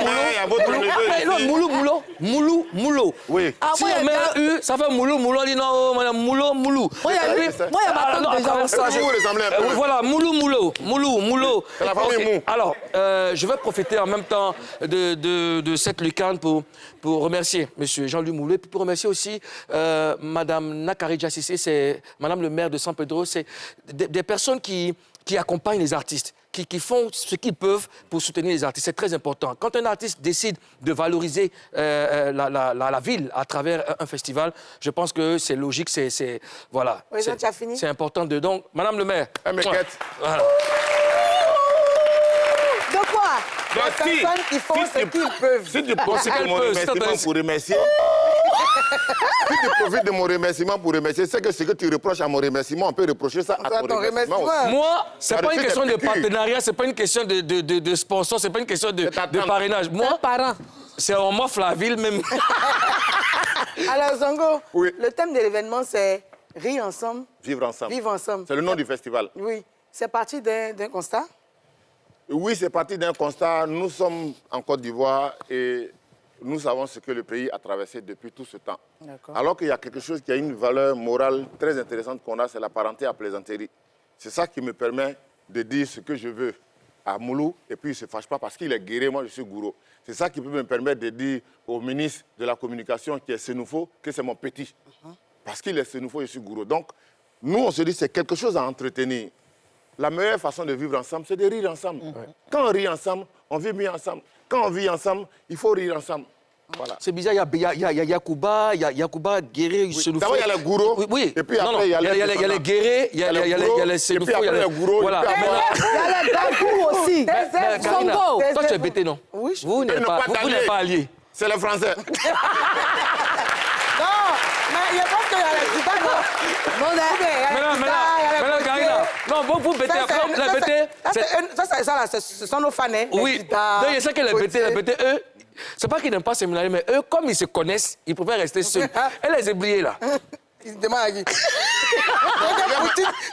Oui. Si on met un U, ça fait Moulou, on dit non, madame, Moulou. Moi, il y a ma tante déjà. Ça, vous ressemblez un peu. Voilà, Moulou. C'est la famille Mou. Alors, je vais profiter en même temps de cette lucarne pour remercier M. Jean-Louis Moulou et pour remercier aussi Mme Nakarija Sissé, c'est Mme le maire de San Pedro. C'est des personnes qui accompagnent les artistes, qui font ce qu'ils peuvent pour soutenir les artistes. C'est très important. Quand un artiste décide de valoriser la ville à travers un festival, je pense que c'est logique, voilà. Oui, tu as fini? C'est important de... Donc, Madame le maire... Voilà. De quoi? Donc, Les personnes qui font ce qu'ils peuvent. Si tu profites de mon remerciement pour remercier... Si tu profites de mon remerciement pour remercier, c'est que ce que tu reproches à mon remerciement, on peut reprocher ça à ton remerciement. Moi, ce n'est pas une question de piqûres. partenariat, ce n'est pas une question de sponsor, ce n'est pas une question de parrainage. Moi, c'est on m'offre la ville même. Alors, Zongo, Oui. le thème de l'événement, c'est rire ensemble. Vivre ensemble. Vivre ensemble. C'est le nom du festival. Oui. C'est parti d'un constat? Oui, c'est parti d'un constat. Nous sommes en Côte d'Ivoire et nous savons ce que le pays a traversé depuis tout ce temps. Alors qu'il y a quelque chose qui a une valeur morale très intéressante qu'on a, c'est la parenté à plaisanterie. C'est ça qui me permet de dire ce que je veux à Moulou et puis il ne se fâche pas parce qu'il est guéri, moi je suis gourou. C'est ça qui peut me permettre de dire au ministre de la Communication qui est Sénoufo que c'est mon petit. Parce qu'il est Sénoufo, je suis gourou. Donc, nous on se dit c'est quelque chose à entretenir. La meilleure façon de vivre ensemble, c'est de rire ensemble. Quand on rit ensemble, on vit mieux ensemble. Quand on vit ensemble, il faut rire ensemble. Voilà. C'est bizarre, il y a Yacouba, Guéré, Sénoufo. D'abord, il y a les gourous. Oui. Et puis après, il y a les Guéré, il y a les Sénoufo. Et puis après, les gourous. Voilà. Il y a les Bakou aussi. Karina, toi, tu es bêté, non? Oui. Vous n'êtes pas alliés. C'est les Français. Non, mais il pense qu'il y a les Tibans, non? Maintenant, Karina, non, vous bêtez. Ce sont nos fans, hein? Oui, donc il sait que les bêtés, eux, c'est pas qu'ils n'aiment pas séminaire, mais eux, comme ils se connaissent, ils préfèrent rester seuls. Et les ébrouillés, là. Il se demande à qui? Tu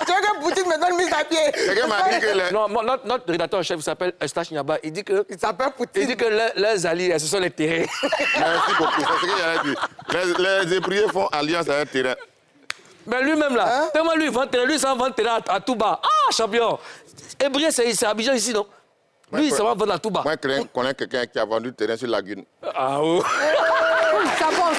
veux que Poutine me donne mise à pied? Quelqu'un m'a dit que... Non, notre rédacteur en chef s'appelle Eustache Nyaba. Il dit que... Il s'appelle Poutine. Il dit que leurs alliés, ce sont les terrains. Merci beaucoup, c'est ce que j'allais dire. Les ébrouillés font alliance avec le terrain. Mais lui-même, là, tellement lui, il vend terrain, lui, ça vend terrain à tout bas. Ah, champion! Ébrouillé, c'est Abidjan ici, non? Lui, ça va vendre à tout bas. Moi, je connais quelqu'un qui a vendu le terrain sur Lagune. Ah, oui. Ça prend.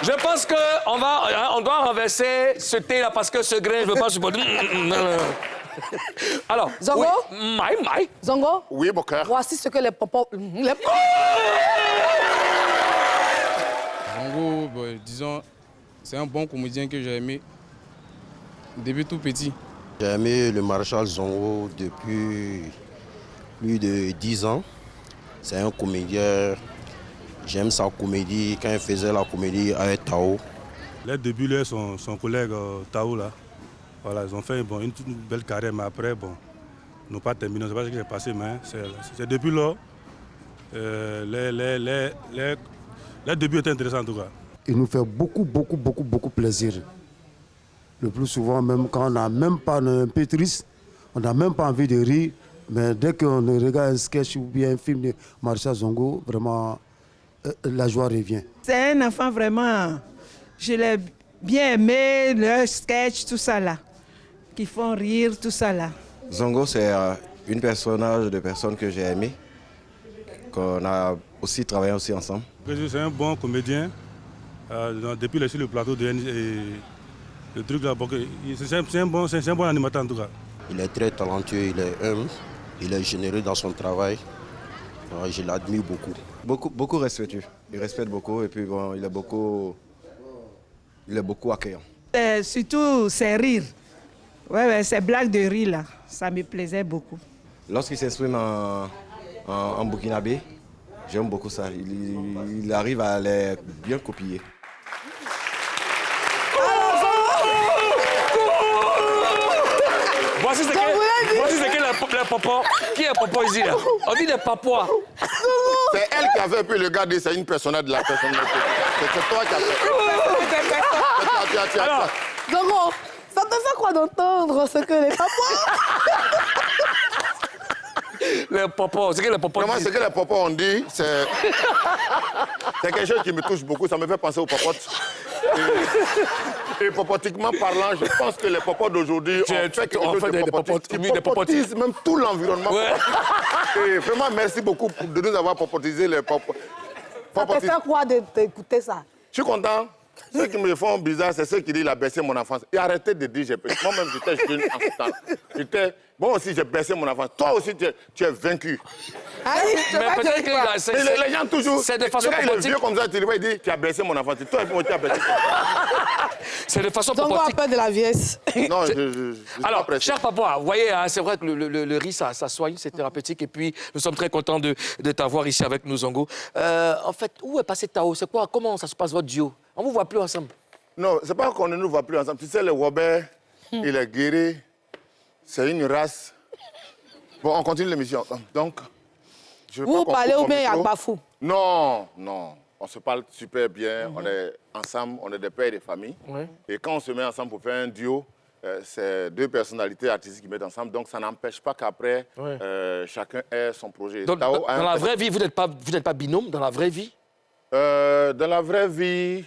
Je pense qu'on doit renverser ce thé-là parce que ce grain, je ne veux pas supporter. Alors, Zongo? Oui, Maï. Zongo? Oui, mon cœur. Voici ce que les popos... Zongo, disons, c'est un bon comédien que j'ai aimé depuis tout petit. J'ai aimé le maréchal Zongo depuis plus de 10 ans. C'est un comédien. J'aime sa comédie, quand il faisait la comédie avec Tao. Les débuts, là, son collègue Tao, là, voilà, ils ont fait une belle carrière, mais après, ils n'ont pas terminé. Je ne sais pas ce qui s'est passé, mais c'est depuis là, les débuts étaient intéressants en tout cas. Il nous fait beaucoup plaisir. Le plus souvent, même quand on n'a même pas un peu triste, on n'a même pas envie de rire, mais dès qu'on regarde un sketch ou bien un film de Maréchal Zongo, vraiment, la joie revient. C'est un enfant vraiment, je l'ai bien aimé, le sketch, tout ça là, qui font rire, tout ça là. Zongo, c'est une personnage de personne que j'ai aimé, qu'on a aussi travaillé aussi ensemble. C'est un bon comédien. Depuis sur le plateau de le truc là, c'est un bon animateur en tout cas. Il est très talentueux, il est humble, il est généreux dans son travail. Je l'admire beaucoup. Beaucoup respectueux. Il respecte beaucoup et puis il est beaucoup accueillant. Surtout ses rires. Ouais, ces blagues de rire là, ça me plaisait beaucoup. Lorsqu'il s'exprime en burkinabé, j'aime beaucoup ça. Il arrive à les bien copier. Voici ce qu'est la popo. Qui est popo ici là? On dit des papois. C'est elle qui avait pu le garder, c'est une personnage de la personnalité. C'est toi qui as fait. Alors, Zongo, ça te fait quoi d'entendre ce que les papois? Les popos, c'est que les popos Vraiment, ce que les popos ont dit, c'est quelque chose qui me touche beaucoup. Ça me fait penser aux popotes. Et popotiquement parlant, je pense que les popos d'aujourd'hui ont fait quelque chose de popotisme même tout l'environnement. Ouais. Et vraiment, merci beaucoup de nous avoir popotisé les popos. Ça te fait quoi d'écouter ça? Je suis content. Ceux qui me font bizarre, c'est ceux qui disent qu'il a baissé mon enfance. Et arrêtez de dire j'ai baissé. Moi-même, j'étais jeune en ce temps. Moi aussi, j'ai baissé mon enfance. Toi aussi, tu es vaincu. Mais peut-être que les gens toujours... C'est de façon popotique. Il est vieux comme ça, il dit tu as baissé mon enfance. Toi, tu as baissé. C'est de façon popotique. Donc, on a peur de la vieillesse. Non, je alors, cher papa, vous voyez, hein, c'est vrai que le riz, ça soigne, c'est thérapeutique. Et puis, nous sommes très contents de t'avoir ici avec nous, Zongo. En fait, où est passé Tao? C'est quoi? Comment ça se passe, votre duo? On ne vous voit plus ensemble? Non, c'est pas qu'on ne nous voit plus ensemble. Tu sais, le Robert, il est guéri. C'est une race. Bon, on continue l'émission. Donc, je veux vous pas parlez ou bien il y a micro. Bafou? Non, non. On se parle super bien. On est ensemble, on est des pères et des familles. Ouais. Et quand on se met ensemble pour faire un duo, c'est deux personnalités artistiques qui mettent ensemble. Donc, ça n'empêche pas qu'après, chacun ait son projet. Donc, dans la vraie vie, vous n'êtes pas binôme dans la vraie vie? Dans la vraie vie,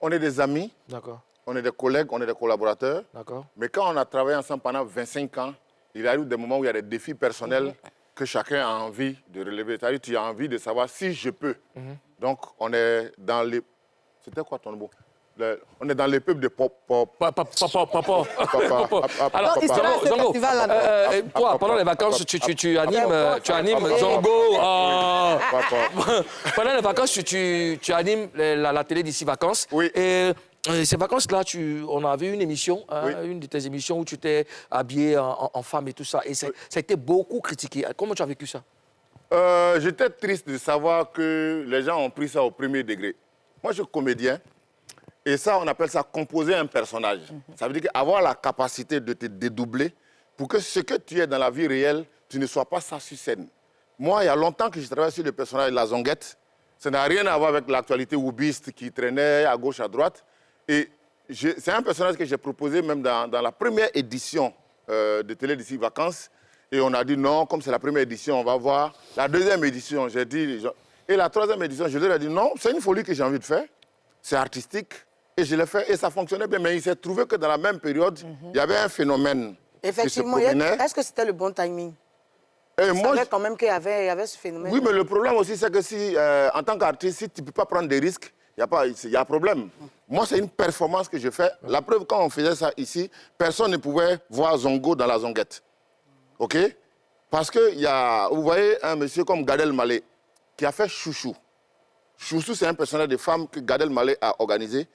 on est des amis. D'accord. On est des collègues, on est des collaborateurs. D'accord. Mais quand on a travaillé ensemble pendant 25 ans, il arrive des moments où il y a des défis personnels que chacun a envie de relever. C'est-à-dire tu as envie de savoir si je peux. Donc, on est dans les... C'était quoi ton mot? On est dans les peuples de pop. Alors, Zongo, toi, pendant les vacances, tu animes Zongo. Pendant les vacances, tu animes la télé d'ici vacances. Oui. Et ces vacances-là, on a vu une émission, une de tes émissions où tu t'es habillé en femme et tout ça. Et ça a été beaucoup critiqué. Comment tu as vécu ça? J'étais triste de savoir que les gens ont pris ça au premier degré. Moi, je suis comédien. Et ça, on appelle ça composer un personnage. Ça veut dire avoir la capacité de te dédoubler pour que ce que tu es dans la vie réelle, tu ne sois pas ça sur scène. Moi, il y a longtemps que je travaille sur le personnage de la Zonguette. Ça n'a rien à voir avec l'actualité wubiste qui traînait à gauche, à droite. Et c'est un personnage que j'ai proposé même dans la première édition de Télé d'ici Vacances. Et on a dit non, comme c'est la première édition, on va voir. La deuxième édition, j'ai dit... Et la troisième édition, je leur ai dit non, c'est une folie que j'ai envie de faire. C'est artistique. Et je l'ai fait et ça fonctionnait bien. Mais il s'est trouvé que dans la même période, il y avait un phénomène. Effectivement, est-ce que c'était le bon timing? Il savait quand même qu'il y avait ce phénomène. Oui, mais le problème aussi, c'est que si, en tant qu'artiste, si tu ne peux pas prendre des risques, il y a un problème. Moi, c'est une performance que je fais. La preuve, quand on faisait ça ici, personne ne pouvait voir Zongo dans la Zonguette. OK? Parce qu'il y a, vous voyez, un monsieur comme Gad Elmaleh qui a fait Chouchou. Chouchou, c'est un personnage de femme que Gad Elmaleh a organisé,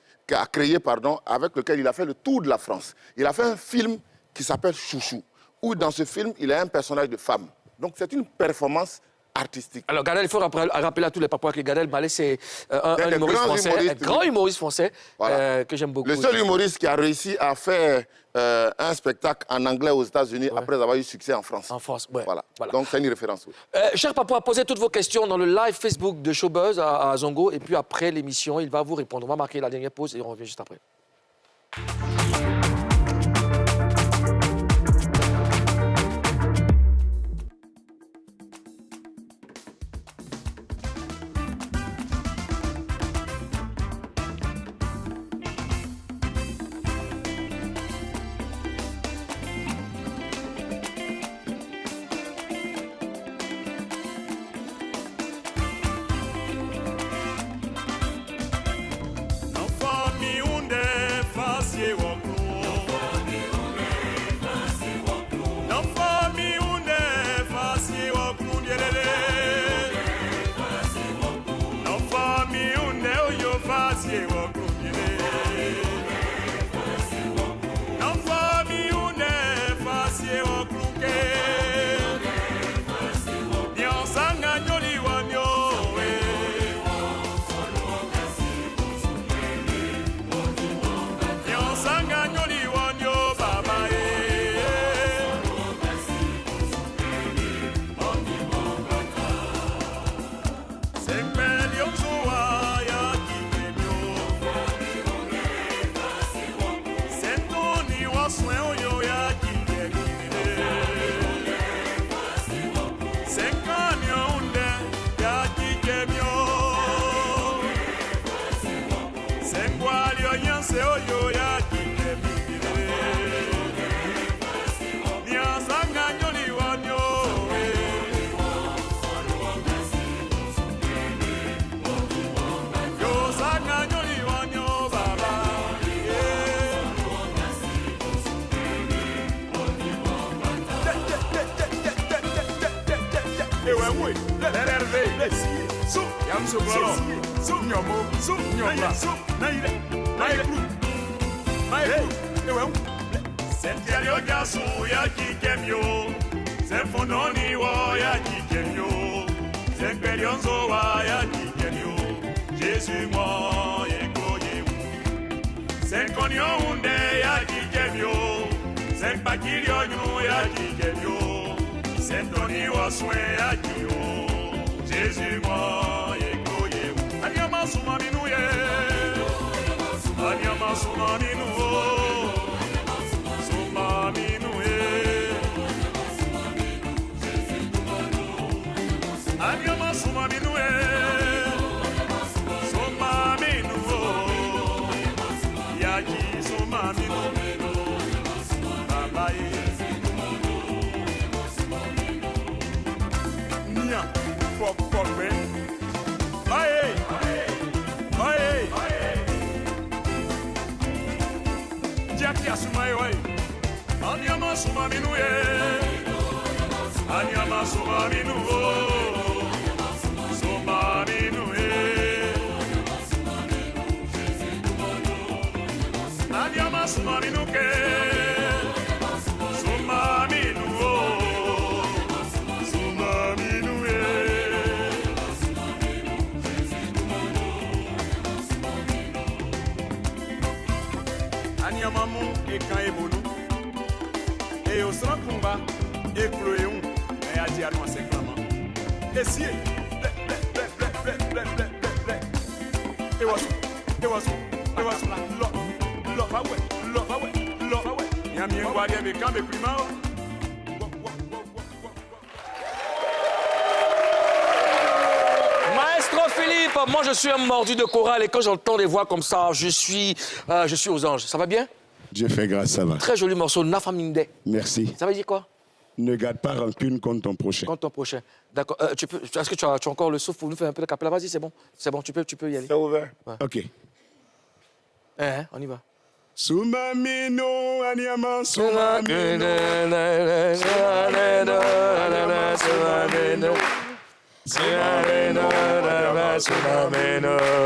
avec lequel il a fait le tour de la France. Il a fait un film qui s'appelle Chouchou, où dans ce film, il a un personnage de femme. Donc c'est une performance artistique. Alors Gad, il faut rappeler à tous les papas que Gad Elmaleh, c'est un grand humoriste français que j'aime beaucoup. Le seul humoriste qui a réussi à faire un spectacle en anglais aux États-Unis après avoir eu succès en France. En France, ouais. Voilà. Donc c'est une référence. Oui. Cher papa, posez toutes vos questions dans le live Facebook de Showbuzz à Zongo. Et puis après l'émission, il va vous répondre. On va marquer la dernière pause et on revient juste après. Jésus moi sen konyo unde ya kikemyo sen pakilio nyu ya kikemyo sen toni waswe ya kiyo Jésus moi ekoye anyama suma minu ye anyama suma minu suma minu ye anyama suma minu ye Maestro Philippe, moi je suis un mordu de chorale et quand j'entends des voix comme ça, je suis aux anges. Ça va bien? Dieu fait grâce, ça va. Très joli morceau, Nafaminde. Merci. Ça veut dire quoi? Ne garde pas rancune contre ton prochain. Contre ton prochain. D'accord. Est-ce que tu as encore le souffle pour nous faire un peu de capella? Vas-y, c'est bon. C'est bon, tu peux y aller. C'est ouvert. Ouais. OK. On y va. Sumamino, Anyama, Sumamino.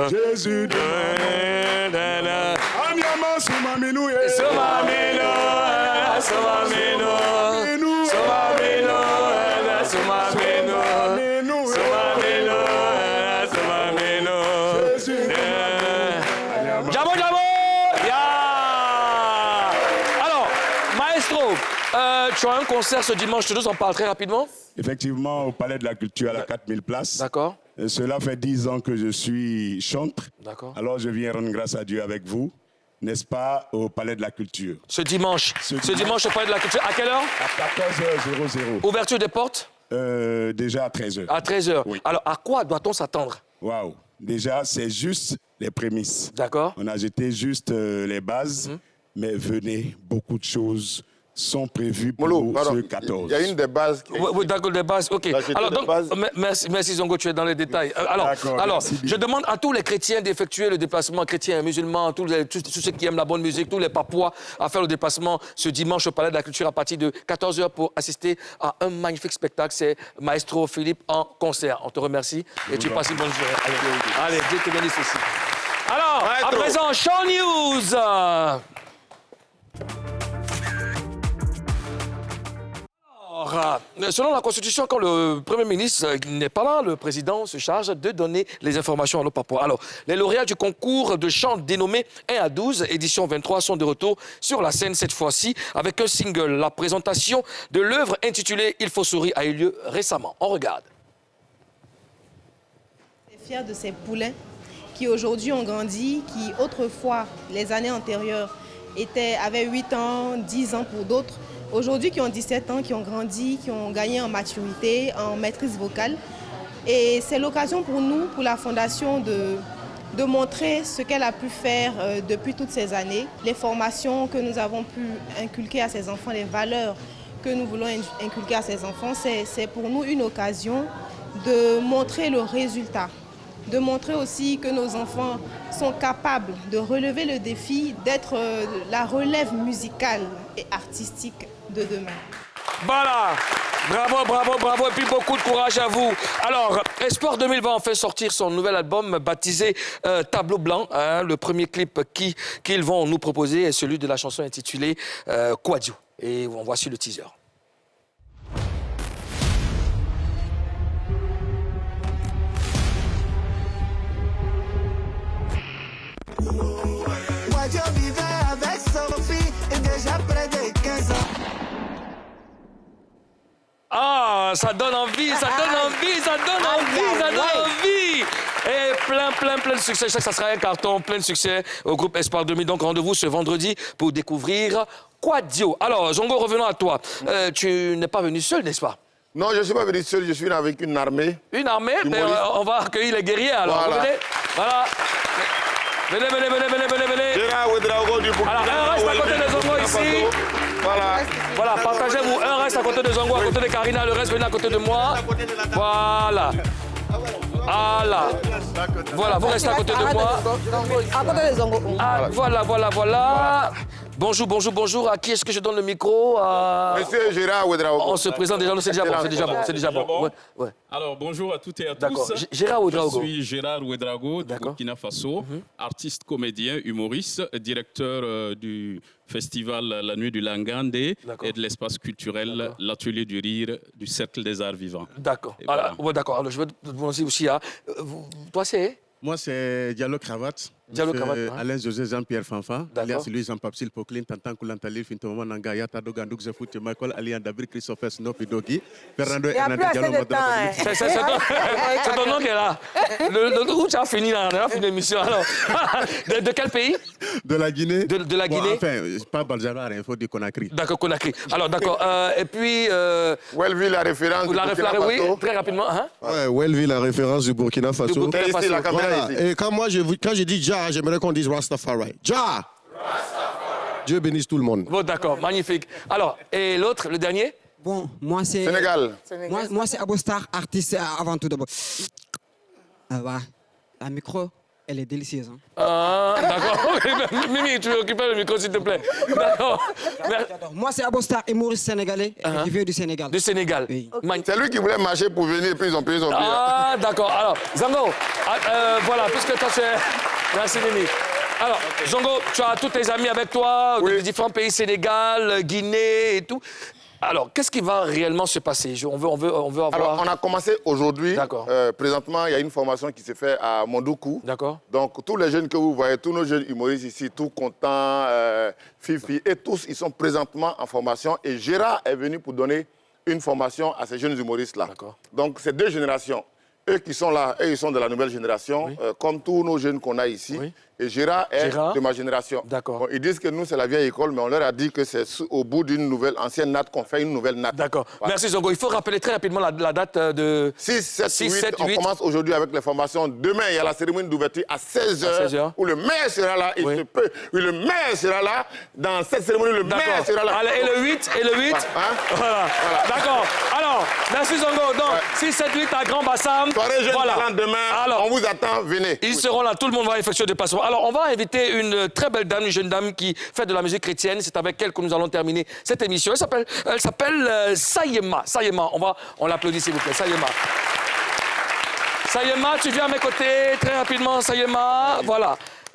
Jésus de Anyama, Sumamino, Sumamino, Sumamino, Sumamino, Sumamino, Sumamino, Sumamino. Jabo, Jabo! Alors, maestro, tu as un concert ce dimanche, tu nous en parles très rapidement? Effectivement, au Palais de la Culture, à la 4000 places. D'accord. Cela fait 10 ans que je suis chantre. D'accord. Alors, je viens rendre grâce à Dieu avec vous, n'est-ce pas, au Palais de la Culture. Ce dimanche au Palais de la Culture. À quelle heure? À 14h00. Ouverture des portes? Déjà à 13h. À 13h. Oui. Alors, à quoi doit-on s'attendre? Waouh. Déjà, c'est juste les prémices. D'accord. On a jeté juste les bases, mais venez, beaucoup de choses sont prévues pour ce 14. Il y a une des bases. Oui, d'accord, des bases, ok. Alors, donc, merci Zongo, tu es dans les détails. Alors, je demande à tous les chrétiens d'effectuer le déplacement, chrétiens, musulmans, tous ceux qui aiment la bonne musique, tous les Papouas, à faire le déplacement ce dimanche au Palais de la Culture à partir de 14h pour assister à un magnifique spectacle. C'est Maestro Philippe en concert. On te remercie et tu passes une bonne journée. Allez, Dieu te bénisse aussi. Alors, à présent, Show News. Alors, selon la Constitution, quand le Premier ministre n'est pas là, le président se charge de donner les informations à nos Papouas. Alors, les lauréats du concours de chant dénommé 1 à 12, édition 23, sont de retour sur la scène cette fois-ci avec un single. La présentation de l'œuvre intitulée « Il faut sourire » a eu lieu récemment. On regarde. Je suis fière de ces poulains qui aujourd'hui ont grandi, qui autrefois, les années antérieures, avaient 8 ans, 10 ans pour d'autres. Aujourd'hui, qui ont 17 ans, qui ont grandi, qui ont gagné en maturité, en maîtrise vocale. Et c'est l'occasion pour nous, pour la Fondation, de montrer ce qu'elle a pu faire depuis toutes ces années, les formations que nous avons pu inculquer à ces enfants, les valeurs que nous voulons inculquer à ces enfants. C'est pour nous une occasion de montrer le résultat, de montrer aussi que nos enfants sont capables de relever le défi d'être la relève musicale et artistique de demain. Voilà, Bravo, bravo, bravo, et puis beaucoup de courage à vous. Alors, Espoir 2000 va enfin sortir son nouvel album baptisé Tableau Blanc. Hein. Le premier clip qu'ils vont nous proposer est celui de la chanson intitulée Quadio. Et on voici le teaser. Quadio vivait avec Sophie et déjà près de 15 ans. Ah, ça donne envie, ça donne envie, ça donne envie, ça donne envie. Et plein de succès. Je sais que ça sera un carton, plein de succès au groupe Espoir 2000. Donc rendez-vous ce vendredi pour découvrir Quadio. Alors, Zongo, revenons à toi. Tu n'es pas venu seul, n'est-ce pas? Non, je ne suis pas venu seul, je suis venu avec une armée. Une armée? Mais on va accueillir les guerriers alors. Voilà. Vous venez? Voilà. Venez. Gérard Ouedraogo du Burkina. Alors, un reste à côté de Zongo ici. Voilà, partagez-vous. Un reste à côté de Zongo, à côté de Karina, le reste venez à côté de moi. Voilà. Voilà, vous restez à côté de moi. À côté de Zongo. Ah, voilà. Bonjour. À qui est-ce que je donne le micro? Monsieur Gérard Ouedraogo. On se présente déjà, c'est déjà bon. Ouais. Alors, bonjour à toutes et à D'accord. tous. Gérard Ouedraogo. Je suis Gérard Ouedraogo du Burkina Faso, artiste, comédien, humoriste, directeur du festival La Nuit du Langande et de l'espace culturel L'Atelier du Rire du Cercle des Arts Vivants. D'accord. D'accord. Alors, je vais te demander aussi, toi, c'est? Moi, c'est Diallo Cravate. Diallo Cravate. Alain José Jean-Pierre Fanfan. Alias Louis Jean-Papsil Poklin, Tantan Koulantali, Fintoman Nangaya, Tadoganduk Zefut, Michael Ali Dabir, Christopher Snopi Dogi, Fernando Hernandez Diallo Modra. C'est ton nom qui est là. Où tu as fini là? On a fini l'émission alors. De quel pays? De la Guinée. De la Guinée? Enfin, pas Balzavar, il faut dire Conakry. D'accord, Conakry. Alors, d'accord. Et puis. Wellville, la référence du Burkina Faso. Oui, très rapidement. Ouais, Wellville, la référence du Burkina Faso. Ici, la caméra ici. Et quand je dis Ja, j'aimerais qu'on dise Rastafari. Ja! Dieu bénisse tout le monde. Bon, d'accord, magnifique. Alors, et l'autre, le dernier? Bon, moi c'est... Sénégal. Moi c'est Abostar, artiste avant tout d'abord. La micro, elle est délicieuse. D'accord. Mimi, tu veux occuper le micro, s'il te plaît. D'accord. Moi c'est Abostar, humoriste sénégalais, qui vient du Sénégal. Du Sénégal. Oui. C'est lui qui voulait marcher pour venir, puis ils ont payé son billet. Ah, d'accord. Alors, Zongo, voilà, puisque toi tu es... Merci, Mimi. Alors, Zongo, tu as tous tes amis avec toi, de différents pays, Sénégal, Guinée et tout. Alors, qu'est-ce qui va réellement se passer? On veut avoir... Alors, on a commencé aujourd'hui. Présentement, il y a une formation qui se fait à Mondoukou. D'accord. Donc, tous les jeunes que vous voyez, tous nos jeunes humoristes ici, tout contents, Fifi, et tous, ils sont présentement en formation. Et Gérard est venu pour donner une formation à ces jeunes humoristes-là. Donc, c'est deux générations. Eux qui sont là, eux, ils sont de la nouvelle génération, comme tous nos jeunes qu'on a ici. Et Gérard est de ma génération. D'accord. Bon, ils disent que nous, c'est la vieille école, mais on leur a dit que c'est au bout d'une nouvelle, ancienne natte qu'on fait une nouvelle natte. D'accord. Voilà. Merci, Zongo. Il faut rappeler très rapidement la date de... 6, 7, 8. On commence aujourd'hui avec les formations. Demain, il y a la cérémonie d'ouverture à 16h, où le maire sera là. Il se peut. Oui, le maire sera là. Dans cette cérémonie, le maire sera là. Allez, et le 8, Voilà. D'accord. Alors, merci, Zongo. Donc, 6, 7, 8 à Grand Bassam. Soirée jeune talent demain. Alors, on vous attend, venez. Ils seront là. Tout le monde va effectuer des passements. Alors, on va inviter une très belle dame, une jeune dame qui fait de la musique chrétienne. C'est avec elle que nous allons terminer cette émission. Elle s'appelle Sayema. Sayema, on l'applaudit s'il vous plaît. Sayema, tu viens à mes côtés très rapidement, Sayema.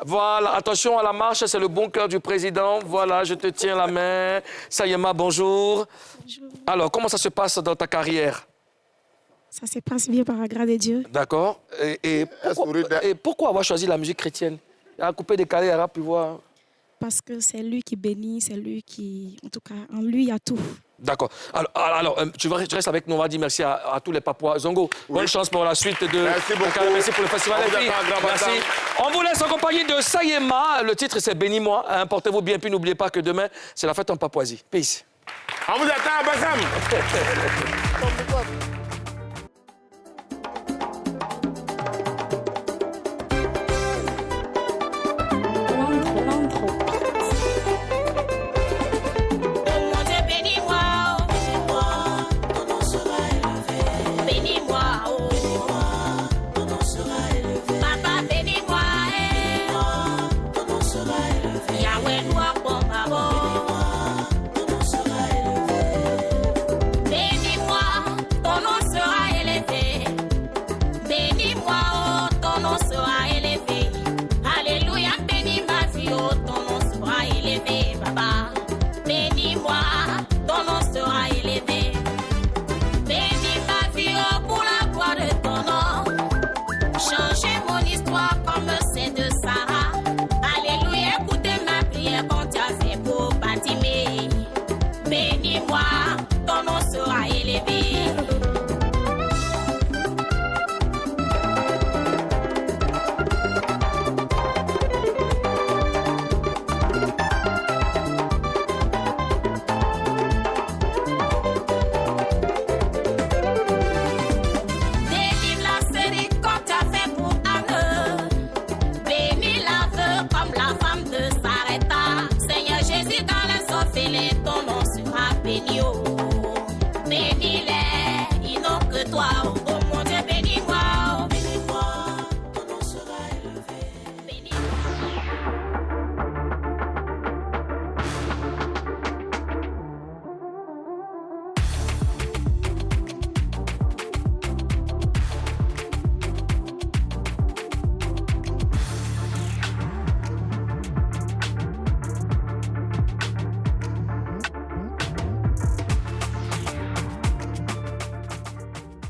Voilà, attention à la marche, c'est le bon cœur du président. Voilà, je te tiens la main. Sayema, bonjour. Bonjour. Alors, comment ça se passe dans ta carrière? Ça se passe bien par la grâce de Dieu. D'accord. Et pourquoi avoir choisi la musique chrétienne? Il a coupé des carrés arabes, puis voir. Parce que c'est lui qui bénit, c'est lui qui... En tout cas, en lui, il y a tout. D'accord. Alors tu restes avec nous. On va dire merci à tous les Papouas. Zongo, bonne chance pour la suite de... Merci beaucoup. Merci pour le festival. Merci. On vous laisse en compagnie de Sayema. Le titre, c'est Bénis-moi. Portez-vous bien, puis n'oubliez pas que demain, c'est la fête en Papouasie. Peace. On vous attend à Bassam.